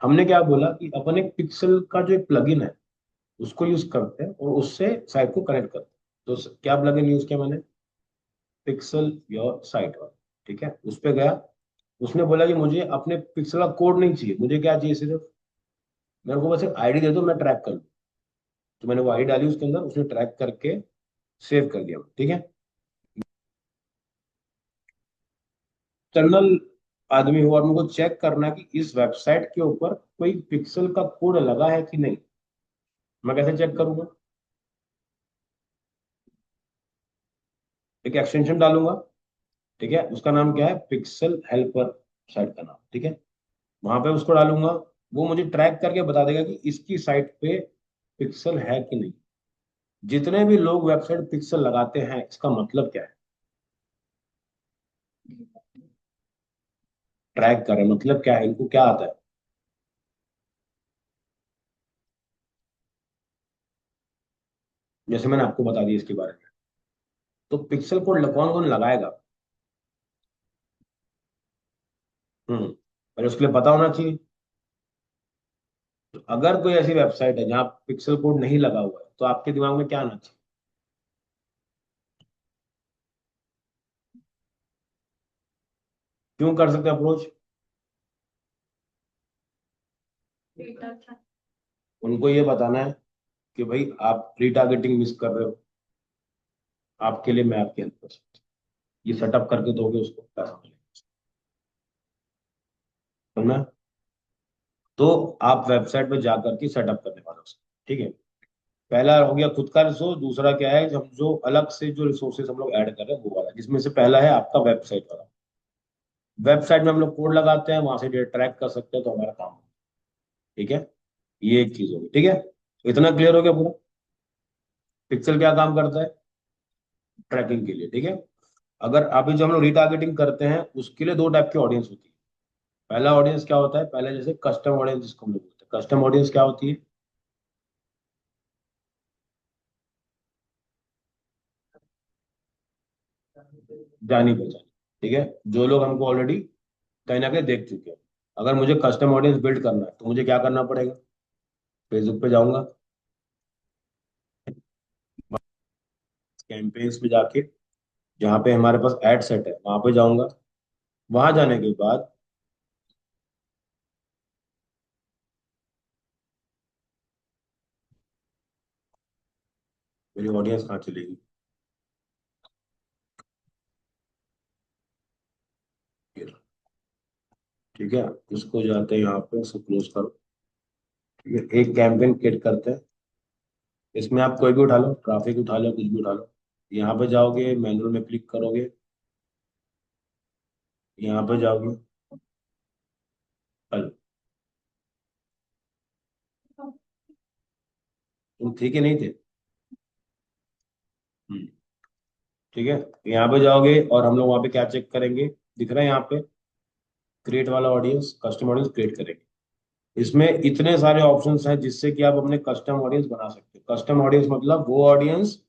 हमने क्या बोला कि अपन एक पिक्सल का जो एक प्लगइन है उसको यूज करते हैं और उससे साइट को कनेक्ट करते हैं। तो क्या प्लगइन यूज किया मैंने, पिक्सल योर साइट वाला। ठीक है, उस पे गया। उसने बोला कि मुझे अपने पिक्सल का कोड नहीं चाहिए, मुझे क्या चाहिए, सिर्फ मेरे को बस एक आईडी दे दो, मैं ट्रैक कर लूँ। तो मैंने वो आईडी डाली उसके अंदर, उसने ट्रैक करके सेव कर दिया। ठीक है, एक्सटर्नल आदमी हो और मेरे को चेक करना है कि इस वेबसाइट के ऊपर कोई पिक्सल का कोड लगा है कि नहीं। मैं कैसे चेक करूंगा, एक एक्सटेंशन डालूंगा। ठीक है, उसका नाम क्या है, पिक्सल हेल्पर, साइट का नाम। ठीक है, वहां पे उसको डालूंगा। वो मुझे ट्रैक करके बता देगा कि इसकी साइट पे पिक्सल है कि नहीं। जितने भी लोग वेबसाइट पिक्सल लगाते हैं, इसका मतलब क्या है, ट्रैक करें मतलब क्या है, इनको क्या आता है। जैसे मैंने आपको बता दिया इसके बारे में। तो पिक्सल कोड कौन कौन लगाएगा, पर उसके लिए पता होना चाहिए। तो अगर कोई ऐसी वेबसाइट है जहाँ पिक्सल कोड नहीं लगा हुआ है, तो आपके दिमाग में क्या आना चाहिए, क्यों कर सकते अप्रोच। उनको ये बताना है कि भाई आप रिटारगेटिंग मिस कर रहे हो, आपके लिए मैं आपकी हेल्प कर सकता हूँ, ये सेटअप करके दोगे उसको, पैसा मिलेगा। समझना। तो आप वेबसाइट पे जाकर के सेटअप करने वाले हो उसको। ठीक है, पहला हो गया खुद का रिसोर्स। दूसरा क्या है, हम जो अलग से जो रिसोर्सेज हम लोग ऐड कर रहे हैं वो वाला, जिसमें से पहला है आपका वेबसाइट वाला। वेबसाइट में हम लोग कोड लगाते हैं, वहां से डेटा ट्रैक कर सकते हैं, तो हमारा काम है। ठीक है, ये एक चीज होगी। ठीक है, इतना क्लियर हो गया पूरा। पिक्सल क्या काम करता है, ट्रैकिंग के लिए। ठीक है, अगर अभी जो हम लोग रिटारगेटिंग करते हैं उसके लिए दो टाइप की ऑडियंस होती है। पहला ऑडियंस क्या होता है, पहले जैसे कस्टम ऑडियंस जिसको हम लोग बोलते हैं। कस्टम ऑडियंस क्या होती है, जानी पहचानी। ठीक है, जो लोग हमको ऑलरेडी कहीं ना कहीं देख चुके हैं। अगर मुझे कस्टम ऑडियंस बिल्ड करना है तो मुझे क्या करना पड़ेगा, फेसबुक पे जाऊंगा, कैंपेन्स में जाके, जहाँ पे हमारे पास एड सेट है वहां पे जाऊंगा। वहां जाने के बाद मेरी ऑडियंस कहाँ चलेगी, ये रहा। ठीक है, इसको जाते हैं यहाँ पे, इसको क्लोज करो। ठीक है, एक कैंपेन क्रिएट करते हैं। इसमें आप कोई भी उठा लो, ट्रैफिक उठा लो, कुछ भी उठा लो। यहाँ पे जाओगे, मैनुअल में क्लिक करोगे, यहाँ पे जाओगे। हेलो, तुम थे कि नहीं थे। हम्म, ठीक है, यहाँ पे जाओगे और हम लोग वहाँ पे क्या चेक करेंगे, दिख रहा है यहाँ पे, क्रिएट वाला ऑडियंस, कस्टम ऑडियंस क्रिएट करेंगे। इसमें इतने सारे ऑप्शंस हैं जिससे कि आप अपने कस्टम ऑडियंस बना सकते हो। कस्टम ऑडियंस मतलब वो ऑडियंस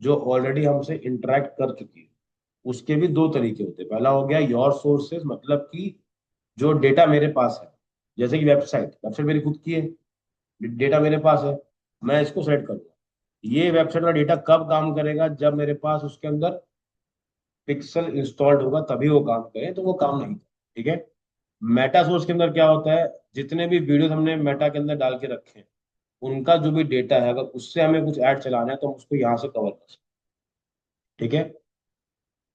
जो ऑलरेडी हमसे इंटरेक्ट कर चुकी है। उसके भी दो तरीके होते हैं। पहला हो गया योर सोर्सेज, मतलब कि जो डेटा मेरे पास है, जैसे कि वेबसाइट वेबसाइट मेरी खुद की है, डेटा मेरे पास है, मैं इसको सेलेक्ट करूंगा। ये वेबसाइट का डेटा कब काम करेगा, जब मेरे पास उसके अंदर पिक्सल इंस्टॉल्ड होगा तभी वो काम करे, तो वो काम नहीं करे। ठीक है, मेटा सोर्स के अंदर क्या होता है, जितने भी वीडियो हमने मेटा के अंदर डाल के रखे हैं उनका जो भी डेटा है, अगर उससे हमें कुछ ऐड चलाना है तो हम उसको यहाँ से कवर कर सकते हैं। ठीक है,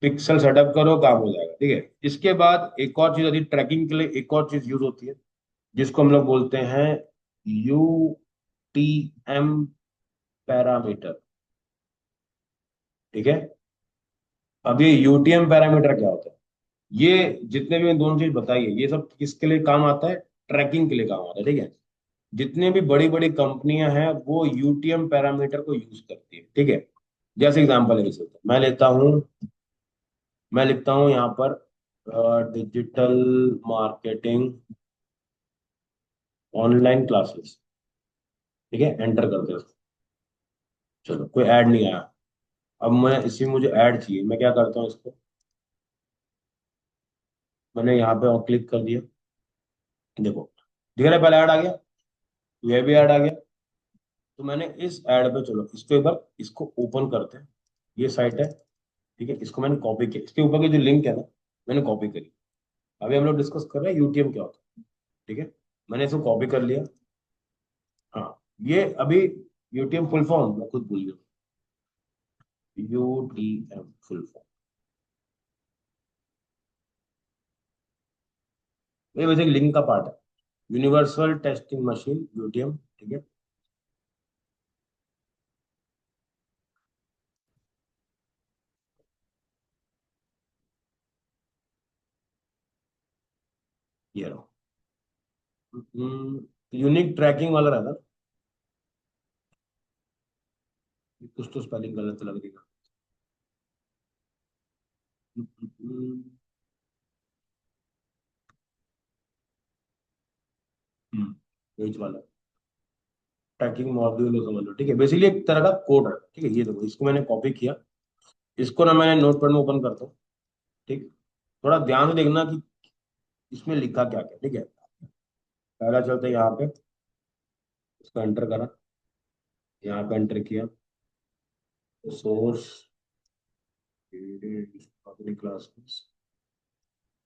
पिक्सल सेटअप करो, काम हो जाएगा। ठीक है, इसके बाद एक और चीज होती है ट्रैकिंग के लिए, एक और चीज यूज होती है जिसको हम लोग बोलते हैं UTM पैरामीटर। ठीक है, अब ये UTM पैरामीटर क्या होता है, ये जितने भी मैंने दोनों चीज बताई है ये सब किसके लिए काम आता है, ट्रैकिंग के लिए काम आता है। ठीक है, जितने भी बड़ी बड़ी कंपनियां हैं वो UTM पैरामीटर को यूज करती है। ठीक है, जैसे एग्जांपल है, मैं लेता हूँ, मैं लिखता हूँ यहाँ पर डिजिटल मार्केटिंग ऑनलाइन क्लासेस। ठीक है, एंटर करते हैं उसको। चलो, कोई ऐड नहीं आया। अब मैं इसी मुझे ऐड चाहिए, मैं क्या करता हूँ इसको, मैंने यहाँ पे और क्लिक कर दिया। देखो, दिख रहा है, पहले ऐड आ गया, ये भी ऐड आ गया। तो मैंने इस ऐड पे, चलो इसको एक बार इसको ओपन करते हैं। ये साइट है, ठीक है, इसको मैंने कॉपी किया, इसके ऊपर की जो लिंक है ना, मैंने कॉपी करी। अभी हम लोग डिस्कस कर रहे हैं यूटीएम क्या होता है। ठीक है, मैंने इसको कॉपी कर लिया। हाँ, ये अभी यूटीएम फुल फॉर्म मैं खुद भूल गया। यूटीएम फुल फॉर्म, ये वैसे लिंक का पार्ट है। Universal testing machine, UTM. ठीक है, ये रहा। यूनिक ट्रैकिंग वाला रहता है। कुछ तो स्पेलिंग गलत लग रही है। पेज वाला ट्रैकिंग मॉड्यूल समझ लो। ठीक है, बेसिकली एक तरह का कोड है। ठीक है, ये देखो, इसको मैंने कॉपी किया। इसको ना मैंने नोटपैड में ओपन करता हूँ। ठीक, थोड़ा ध्यान से देखना कि इसमें लिखा क्या क्या। ठीक है, पहला चलते हैं यहाँ पे, इसको एंटर करा, यहाँ पे एंटर किया, सोर्स अपनी classes,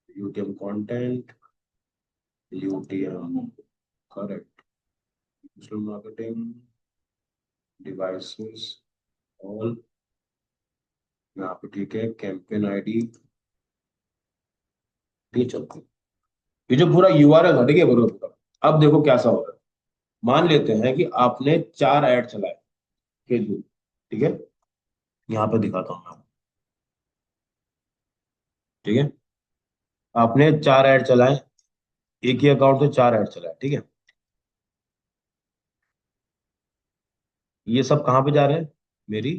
UTM content, UTM correct, digital marketing, devices all, यहाँ पे ठीक है, कैंपेन आईडी। ठीक चलते हैं। ये जो पूरा यूआरएल था, ठीक है, बरोबर पूरा। अब देखो कैसा होगा। मान लेते हैं कि आपने 4 ऐड चलाए फेसबुक। ठीक है, यहाँ पे दिखाता हूँ मैं। ठीक है, आपने 4 ऐड चलाए, एक ही अकाउंट से 4 ऐड चलाए। ठीक है, ये सब कहाँ पे जा रहे हैं, मेरी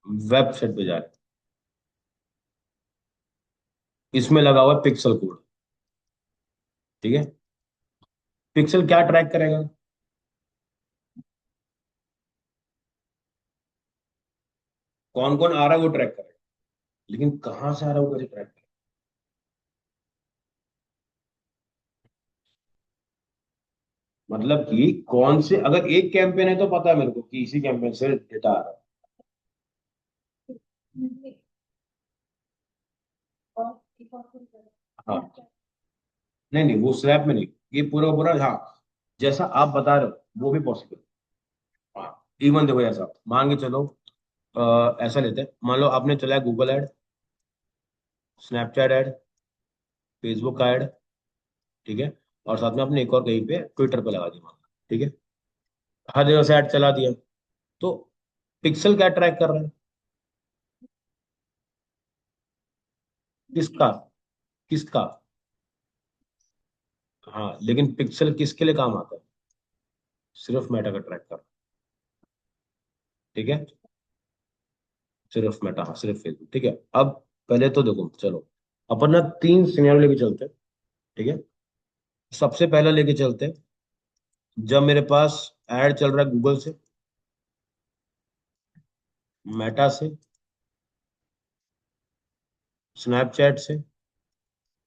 वेबसाइट पे जा रहे हैं। इसमें लगा हुआ है पिक्सल कोड। ठीक है, पिक्सल क्या ट्रैक करेगा, कौन कौन आ रहा है वो ट्रैक करेगा, लेकिन कहाँ से आ रहा है वो कैसे ट्रैक करेगा। मतलब कि कौन से, अगर एक कैंपेन है तो पता है मेरे को कि इसी कैंपेन से डेटा आ रहा है। हाँ, नहीं नहीं, वो स्लैब में नहीं, ये पूरा पूरा, हाँ, जैसा आप बता रहे हो वो भी पॉसिबल। हाँ, इवन देखो, ऐसा मान के चलो, ऐसा लेते हैं, मान लो आपने चलाया Google add, Snapchat add, Facebook का ऐड। ठीक है, और साथ में आपने एक और कहीं पे ट्विटर पे लगा दी मान लो। ठीक है, हर जगह से ऐड चला दिया। तो पिक्सल क्या ट्रैक कर रहा है, किसका, किसका। हाँ, लेकिन पिक्सल किसके लिए काम आता है, सिर्फ मेटा का ट्रैक कर। ठीक है, सिर्फ मेटा, हाँ सिर्फ फेसबुक। ठीक है, अब पहले तो देखो, चलो अपन ना 3 सिनेरियो लेके चलते हैं। ठीक है, सबसे पहला लेके चलते हैं, जब मेरे पास ऐड चल रहा है गूगल से, मेटा से, स्नैपचैट से,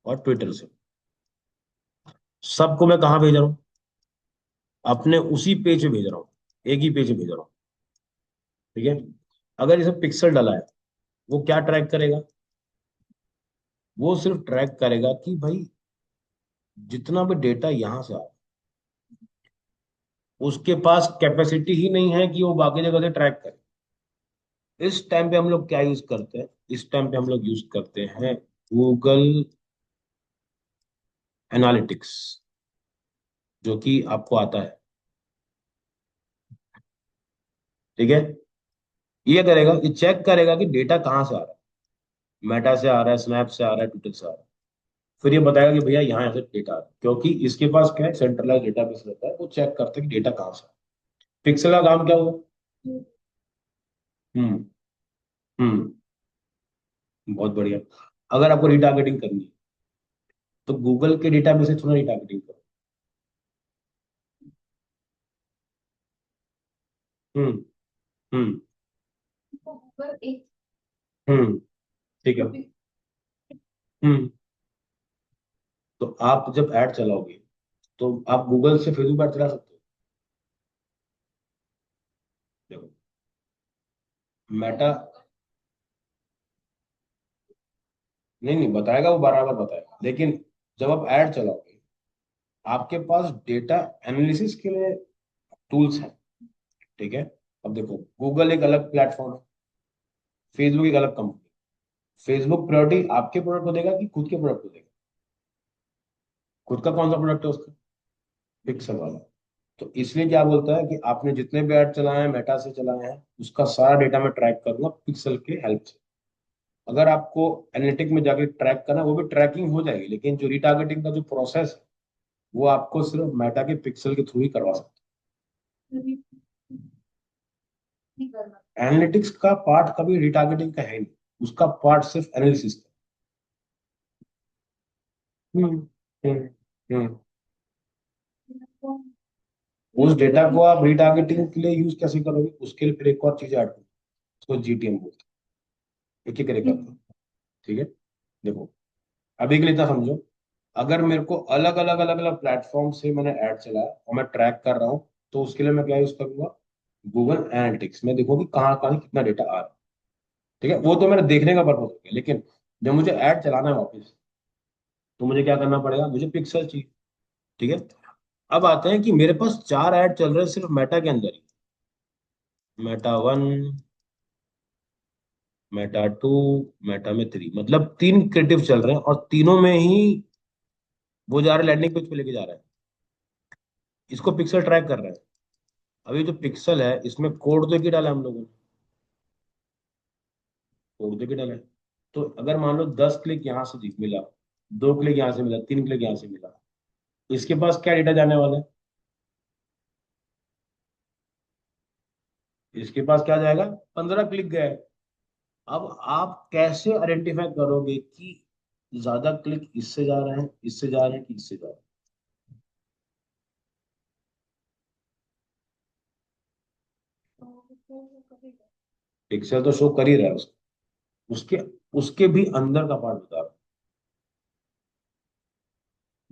और ट्विटर से। सबको मैं कहाँ भेज रहा हूँ, अपने उसी पेज पे भेज रहा हूँ, एक ही पेज पे भेज रहा हूँ। ठीक है, अगर इसे पिक्सल डाला है, वो क्या ट्रैक करेगा, वो सिर्फ ट्रैक करेगा कि भाई जितना भी डेटा यहाँ से आ रहा है, उसके पास कैपेसिटी ही नहीं है कि वो बाकी जगह से ट्रैक करे। इस टाइम पे हम लोग क्या यूज करते हैं, इस टाइम पे हम लोग यूज करते हैं गूगल एनालिटिक्स, जो कि आपको आता है। ठीक है, ये करेगा, ये चेक करेगा कि डेटा कहाँ से आ रहा है, मेटा से आ रहा है, स्नैप से आ रहा है, ट्विटर से आ रहा है। फिर ये बताएगा कि भैया यहाँ से डेटा आ रहा है, क्योंकि इसके पास क्या है, सेंट्रलाइज डेटाबेस रहता है, वो चेक करता है कि डेटा कहाँ से आ रहा है। पिक्सल का काम क्या हुआ। हम्म। हम्म, बहुत बढ़िया। अगर आपको रिटारगेटिंग करनी है तो गूगल के डेटा में से थोड़ा रिटारगेटिंग करो। हम्म। हम्म। हम्म। ठीक है। हम्म। तो आप जब ऐड चलाओगे तो आप गूगल से फेसबुक ऐड चला सकते हो। देखो, मेटा, नहीं नहीं बताएगा, वो बराबर बताएगा, लेकिन जब आप ऐड चलाओगे आपके पास डेटा एनालिसिस के लिए टूल्स हैं। ठीक है। अब देखो, गूगल एक अलग प्लेटफॉर्म है, फेसबुक एक अलग कंपनी। फेसबुक प्रायोरिटी आपके प्रोडक्ट को देगा कि खुद के प्रोडक्ट को देगा? खुद का कौन सा प्रोडक्ट है उसका? पिक्सल वाला। तो इसलिए क्या बोलता है कि आपने जितने भी ऐड चलाए हैं, मेटा से चलाए हैं, उसका सारा डेटा मैं ट्रैक करूंगा पिक्सल के हेल्प से। अगर आपको एनालिटिक में जाके ट्रैक करना, वो भी ट्रैकिंग हो जाएगी, लेकिन जो रिटारगेटिंग का जो प्रोसेस है वो आपको सिर्फ मेटा के पिक्सल के थ्रू ही करवा सकते हैं। एनालिटिक्स का पार्ट कभी रिटारगेटिंग का है नहीं, उसका पार्ट सिर्फ एनालिसिस का। हम्म। हम्म। हम्म। उस डेटा को आप रिटारगेटिंग के लिए यूज कैसे करोगे, उसके लिए फिर एक और चीज ऐड करो, उसको जीटीएम बोलते हैं। एक एक करके करते हैं। ठीक है। देखो, अभी के लिए इतना समझो, अगर मेरे को अलग अलग प्लेटफॉर्म से मैंने ऐड चलाया और मैं ट्रैक कर रहा हूँ, तो उसके लिए मैं क्या यूज करूंगा? गूगल एनालिटिक्स में देखो कि कहाँ कहाँ कितना डेटा आ रहा है। ठीक है, वो तो मेरा देखने का पर्पज हो गया, लेकिन जब मुझे ऐड चलाना है वापस, तो मुझे क्या करना पड़ेगा? मुझे पिक्सल चाहिए। ठीक है। अब आते हैं कि मेरे पास चार ऐड चल रहे हैं सिर्फ मेटा के अंदर ही। Meta one, Meta two, Meta में थ्री, मतलब तीन क्रिएटिव चल रहे हैं और तीनों में ही वो जा रहे लैंडिंग पेज पे लेके जा रहा है। इसको पिक्सल ट्रैक कर रहा है। अभी जो पिक्सल है इसमें कोड तो एक ही डाला है हम लोगों ने, कोड तो एक ही डाला है। तो अगर मान लो 10 क्लिक यहाँ से मिला, 2 क्लिक यहाँ से मिला, 3 क्लिक यहाँ से मिला, इसके पास क्या डेटा जाने वाला है? इसके पास क्या जाएगा? 15 क्लिक गए। अब आप कैसे आइडेंटिफाई करोगे कि ज्यादा क्लिक इससे जा रहे हैं, इससे जा रहे हैं कि इससे जा रहे हैं? पिक्सल तो शो कर ही रहा है उसको, उसके उसके भी अंदर का पार्ट बता रहा हूं।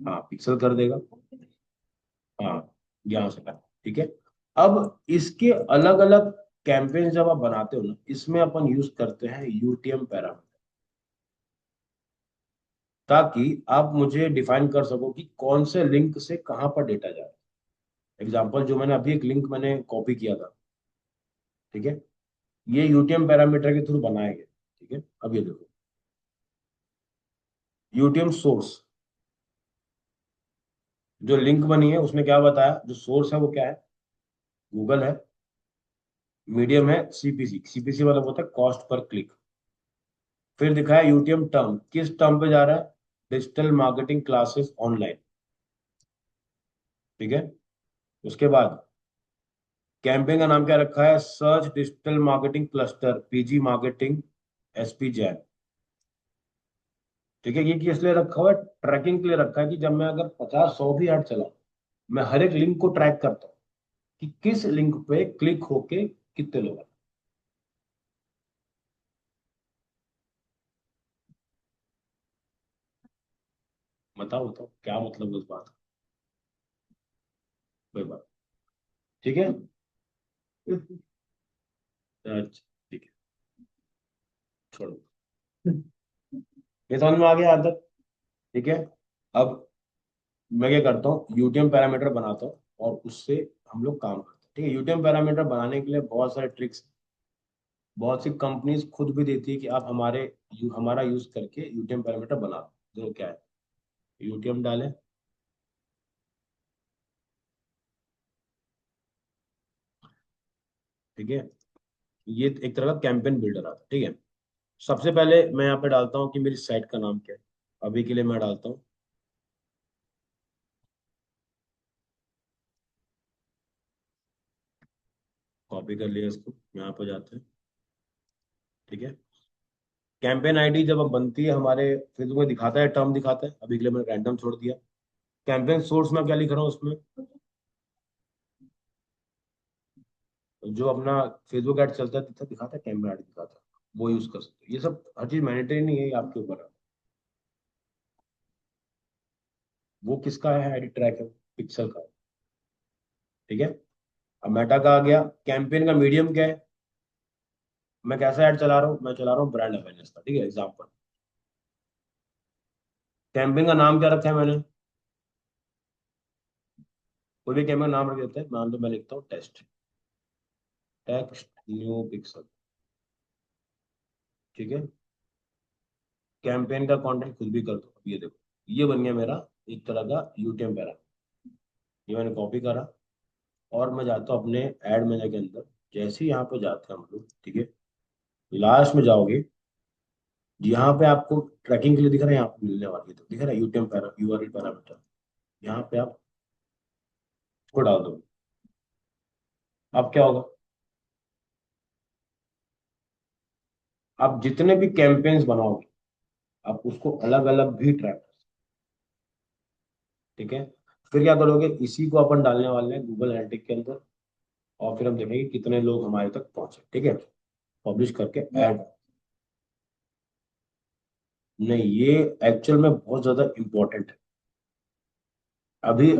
हाँ, पिक्सल कर देगा। हाँ, यहाँ से कर। ठीक है। अब इसके अलग अलग कैंपेन जब आप बनाते हो ना, इसमें अपन यूज करते हैं यूटीएम पैरामीटर, ताकि आप मुझे डिफाइन कर सको कि कौन से लिंक से कहां पर डेटा जा रहा है। एग्जाम्पल, जो मैंने अभी एक लिंक मैंने कॉपी किया था, ठीक है, ये यूटीएम पैरामीटर के थ्रू बनाया गया। ठीक है। अब ये देखो, यूटीएम सोर्स, जो लिंक बनी है उसने क्या बताया, जो सोर्स है वो क्या है? गूगल है। मीडियम है सीपीसी, सीपीसी मतलब होता है कॉस्ट पर क्लिक। फिर दिखाया यूटीएम टर्म, किस टर्म पे जा रहा है? Digital marketing classes online. ठीक है। उसके बाद कैंपेन का नाम क्या रखा है? Search digital marketing cluster PG marketing SP Jain. ठीक है। ये किस लिए रखा हुआ है? ट्रैकिंग के लिए रखा है कि जब मैं अगर 50 100 भी ऐड चलाऊं, मैं हर एक लिंक को ट्रैक करता हूँ कि किस लिंक पे क्लिक होके कितने लोग आए। बताओ बताओ क्या मतलब उस बात का? कोई बात। ठीक है। अच्छा, ठीक है, छोड़ो। ये समझ में आ गया यहाँ तक? ठीक है। अब मैं क्या करता हूँ, यूटीएम पैरामीटर बनाता हूँ और उससे हम लोग काम करते हैं। ठीक है। यूटीएम पैरामीटर बनाने के लिए बहुत सारे ट्रिक्स, बहुत सी कंपनीज खुद भी देती है कि आप हमारा यूज करके यूटीएम पैरामीटर बना लो। जो क्या है, यूटीएम डालें। ठीक है। ये एक तरह का कैंपेन बिल्डर आता है। ठीक है। सबसे पहले मैं यहाँ पे डालता हूँ कि मेरी साइट का नाम क्या है। अभी के लिए मैं डालता हूँ, कॉपी कर लिया इसको, यहाँ पे जाते हैं। ठीक है। कैंपेन आईडी जब अब बनती है हमारे फेसबुक में दिखाता है, टर्म दिखाता है, अभी के लिए मैंने रैंडम छोड़ दिया। कैंपेन सोर्स में क्या लिख रहा हूँ उसमें, जो अपना फेसबुक ऐड चलता है दिखाता है, कैंपेन आईडी दिखाता है, वो यूज कर सकते हो। ये सब हर चीज मैंडेटरी नहीं है, ये आपके ऊपर है। वो किसका है आईडी ट्रैक है, पिक्सल का है। ठीक है। अब मेटा का आ गया, कैंपेन का मीडियम क्या है, मैं कैसा ऐड चला रहा हूँ, मैं चला रहा हूँ ब्रांड अवेयरनेस का। ठीक है, एग्जाम्पल। कैंपेन का नाम क्या रखा है मैंने, कोई भी कैंपेन का नाम रख देते हैं, मान लो मैं लिखता हूँ टेस्ट, टेक्स्ट न्यू पिक्सल। ठीक है। कैंपेन का कंटेंट खुद भी कर दो। अब ये देखो, ये बन गया मेरा एक तरह का यूटीएम पैरा। ये मैंने कॉपी करा और मैं जाता हूँ अपने एड मैनेजर के अंदर। जैसे ही यहाँ पे जाते हैं हम लोग, ठीक है, लास्ट में जाओगे, यहाँ पे आपको ट्रैकिंग के लिए दिख रहा है, यहाँ पे मिलने वाली है, तो दिख रहा है यूटीएम पैरा, यूआरएल पैरामीटर। यहाँ पे आप इसको डाल दो। अब क्या होगा, आप जितने भी कैंपेन्स बनाओगे आप उसको अलग अलग भी ट्रैक। ठीक है। फिर क्या करोगे, इसी को अपन डालने वाले हैं गूगल एनालिटिक्स के अंदर, और फिर हम देखेंगे कितने लोग हमारे तक पहुंचे। ठीक है। पब्लिश करके ऐड। नहीं, ये एक्चुअल में बहुत ज्यादा इंपॉर्टेंट है। अभी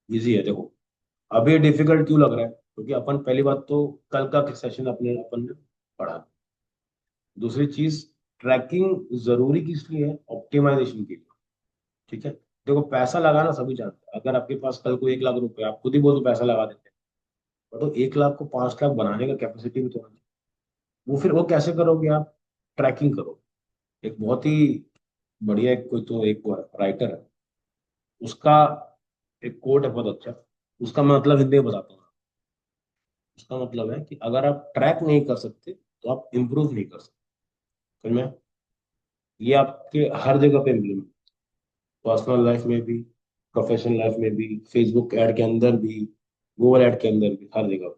इजी है, देखो। अभी डिफिकल्ट क्यों लग रहा है, क्योंकि अपन पहली बात तो कल का सेशन अपने अपन ने पढ़ा। दूसरी चीज, ट्रैकिंग जरूरी किस लिए है, ऑप्टिमाइजेशन के लिए। ठीक है। देखो, पैसा लगाना सभी जानते हैं। अगर आपके पास कल को 1 लाख रुपए, आप खुद ही बोलो पैसा लगा देते हैं, तो 1 लाख को 5 लाख बनाने का कैपेसिटी भी तो होना चाहिए। वो फिर वो कैसे करोगे आप, ट्रैकिंग करो। एक बहुत ही बढ़िया, एक कोई तो एक राइटर है, उसका एक कोट है बहुत अच्छा। उसका मैं मतलब हिंदी में बताता हूँ। उसका मतलब है कि अगर आप ट्रैक नहीं कर सकते तो आप इम्प्रूव नहीं कर सकते। फिर मैं, ये आपके हर जगह पे इम्प्लीमेंट, पर्सनल लाइफ में भी, प्रोफेशनल लाइफ में भी, फेसबुक ऐड के अंदर भी, गूगल ऐड के अंदर भी, हर जगह।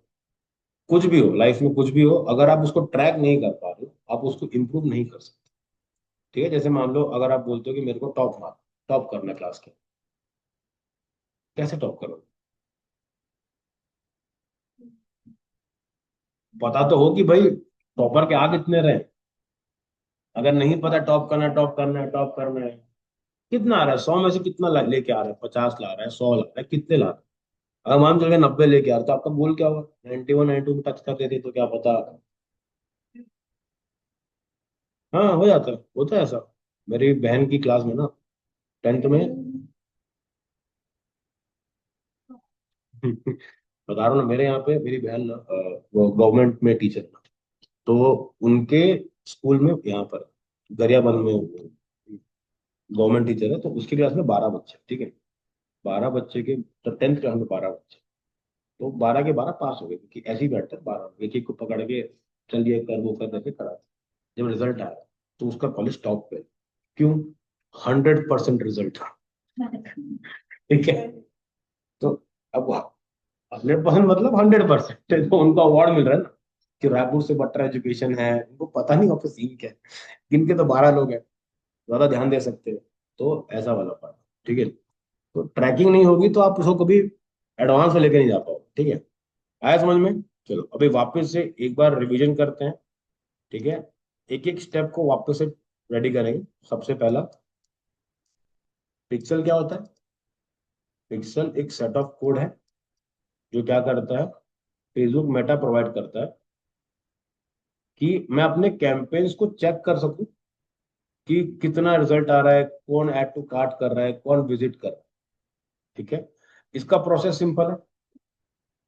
कुछ भी हो लाइफ में, कुछ भी हो, अगर आप उसको ट्रैक नहीं कर पा रहे हो आप उसको इम्प्रूव नहीं कर सकते। ठीक है। जैसे मान लो अगर आप बोलते हो कि मेरे को टॉप करना है क्लास के, कैसे टॉप करोगे, पता तो हो कि भाई टॉपर के आ कितने रहे। अगर नहीं पता टॉप करना है, टॉप करना है, टॉप करना है, कितना आ रहा है, 100 में से कितना लेके आ रहा है, 50 ला रहा है, 100 ला रहा है, कितने ला रहा है। अगर मान चल के 90 लेके आ रहा है, तो आपका गोल क्या होगा, 91 92 में टच कर देते तो क्या पता। हाँ, हो जाता है, होता है ऐसा। मेरी बहन की क्लास में ना, 10th में, बता रहा हूँ ना, मेरे यहाँ पे मेरी बहन ना वो गवर्नमेंट में टीचर है। तो उनके स्कूल में यहाँ पर गरियाबंद में गवर्नमेंट टीचर है, तो उसकी क्लास में 12 बच्चे, ठीक है। 12 बच्चे के, तो 10th क्लास में 12 बच्चे, तो 12 के 12 पास हो गए, क्योंकि ऐसे ही बैठते हैं 12 एक एक को पकड़ के, चलिए कर वो कर करके करा। जब रिजल्ट आया तो उसका कॉलेज टॉप पे। क्यों, 100% रिजल्ट था। ठीक है। तो अब 100% मतलब 100%, तो उनको अवार्ड मिल रहा है ना, कि रायपुर से बटर एजुकेशन है, उनको पता नहीं ऑफिस सीन क्या है। इनके तो 12 लोग हैं, ज्यादा ध्यान दे सकते हैं। तो ऐसा वाला पार्ट। ठीक है। तो ट्रैकिंग नहीं होगी तो आप उसको कभी एडवांस में लेके नहीं जा पाओगे। ठीक है। आया समझ में। चलो अभी वापस से एक बार रिवीजन करते हैं। ठीक है। एक एक स्टेप को वापस से रेडी करेंगे। सबसे पहला, पिक्सल क्या होता है। पिक्सल एक सेट ऑफ कोड है, जो क्या करता है, फेसबुक मेटा प्रोवाइड करता है कि मैं अपने कैंपेन्स को चेक कर सकूं कि कितना रिजल्ट आ रहा है, कौन ऐड टू कार्ट कर रहा है, कौन विजिट कर रहा है। ठीक है। इसका प्रोसेस सिंपल है।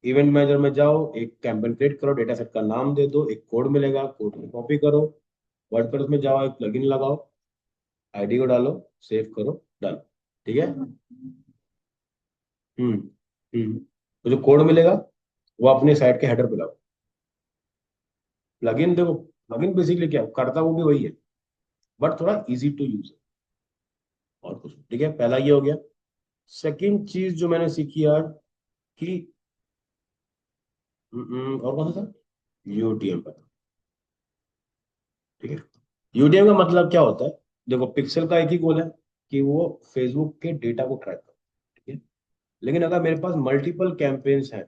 इवेंट मैनेजर में जाओ, एक कैंपेन क्रिएट करो, डेटा सेट का नाम दे दो, एक कोड मिलेगा, कोड को कॉपी करो, वर्डप्रेस में जाओ, एक प्लगइन लगाओ, आईडी को डालो, सेव करो, डन। ठीक है। हम्म। तो जो कोड मिलेगा वो अपने साइट के हेडर पे लगाओ। प्लगइन देखो, प्लगइन बेसिकली क्या करता है, वो भी वही है, बट थोड़ा इजी टू यूज है, और कुछ नहीं। ठीक है, पहला ये हो गया। सेकंड चीज जो मैंने सीखी आज, कि और कौन सा था, यूटीएम पर। ठीक है। यूटीएम का मतलब क्या होता है? देखो, पिक्सल का एक ही गोल है कि वो फेसबुक के डेटा को ट्रैक करे। ठीक है। लेकिन अगर मेरे पास मल्टीपल कैंपेन्स हैं,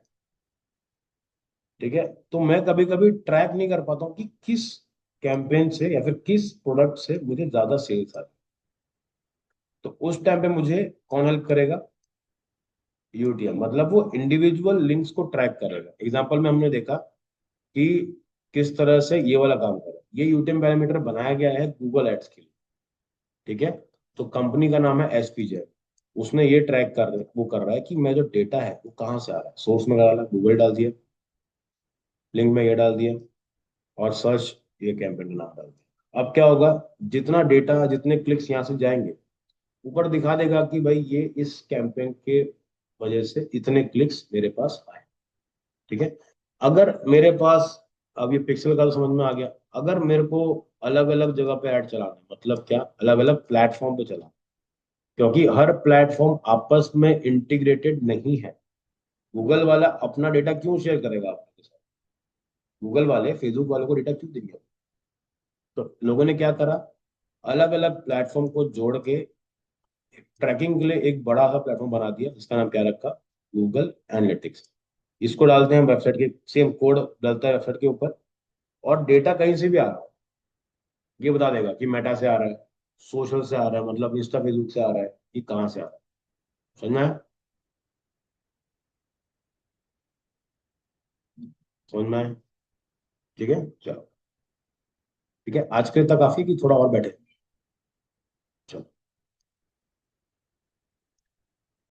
ठीक है, तो मैं कभी कभी ट्रैक नहीं कर पाता हूँ कि किस कैंपेन से या फिर किस प्रोडक्ट से मुझे ज्यादा सेल्स आ रही है। तो उस टाइम पे मुझे कौन हेल्प करेगा? यूटीएम। मतलब वो इंडिविजुअल लिंक्स को ट्रैक करेगा। एग्जांपल में हमने देखा कि किस तरह से ये वाला काम करे। ये यूटीएम पैरामीटर बनाया गया है गूगल एड्स के लिए। ठीक है। तो कंपनी का नाम है एसपीजे। उसने ये ट्रैक वो कर रहा है कि मैं जो डेटा है वो कहाँ से आ रहा है। सोर्स में डाला, गूगल डाल दिया, लिंक में ये डाल दिया, और सर्च ये कैंपेन का नाम डाल दिया। अब क्या होगा? जितना डेटा, जितने क्लिक्स यहाँ से जाएंगे, ऊपर दिखा देगा कि भाई ये इस कैंपेन के वजह से इतने क्लिक्स मेरे पास आए। ठीक है। अगर मेरे पास, अब ये पिक्सल का तो समझ में आ गया। अगर मेरे को अलग अलग जगह पे ऐड चलाना है, मतलब क्या, अलग अलग प्लेटफॉर्म पे चलाना, क्योंकि हर प्लेटफॉर्म आपस में इंटीग्रेटेड नहीं है। गूगल वाला अपना डेटा क्यों शेयर करेगा आपके साथ? गूगल वाले फेसबुक वालों को डेटा क्यों देंगे? तो लोगों ने क्या करा, अलग अलग प्लेटफॉर्म को जोड़ के ट्रैकिंग के लिए एक बड़ा सा प्लेटफॉर्म बना दिया, जिसका नाम क्या रखा? Google analytics. इसको डालते हैं वेबसाइट के, सेम कोड डलता है वेबसाइट के ऊपर, और डेटा कहीं से भी आ रहा है, ये बता देगा कि मेटा से आ रहा है, सोशल से आ रहा है, मतलब इंस्टा फेसबुक से आ रहा है, कि कहाँ से आ रहा है। समझ में आया? समझ में आया? ठीक है, चलो। ठीक है, आज के लिए तक काफी, कि थोड़ा और बैठे?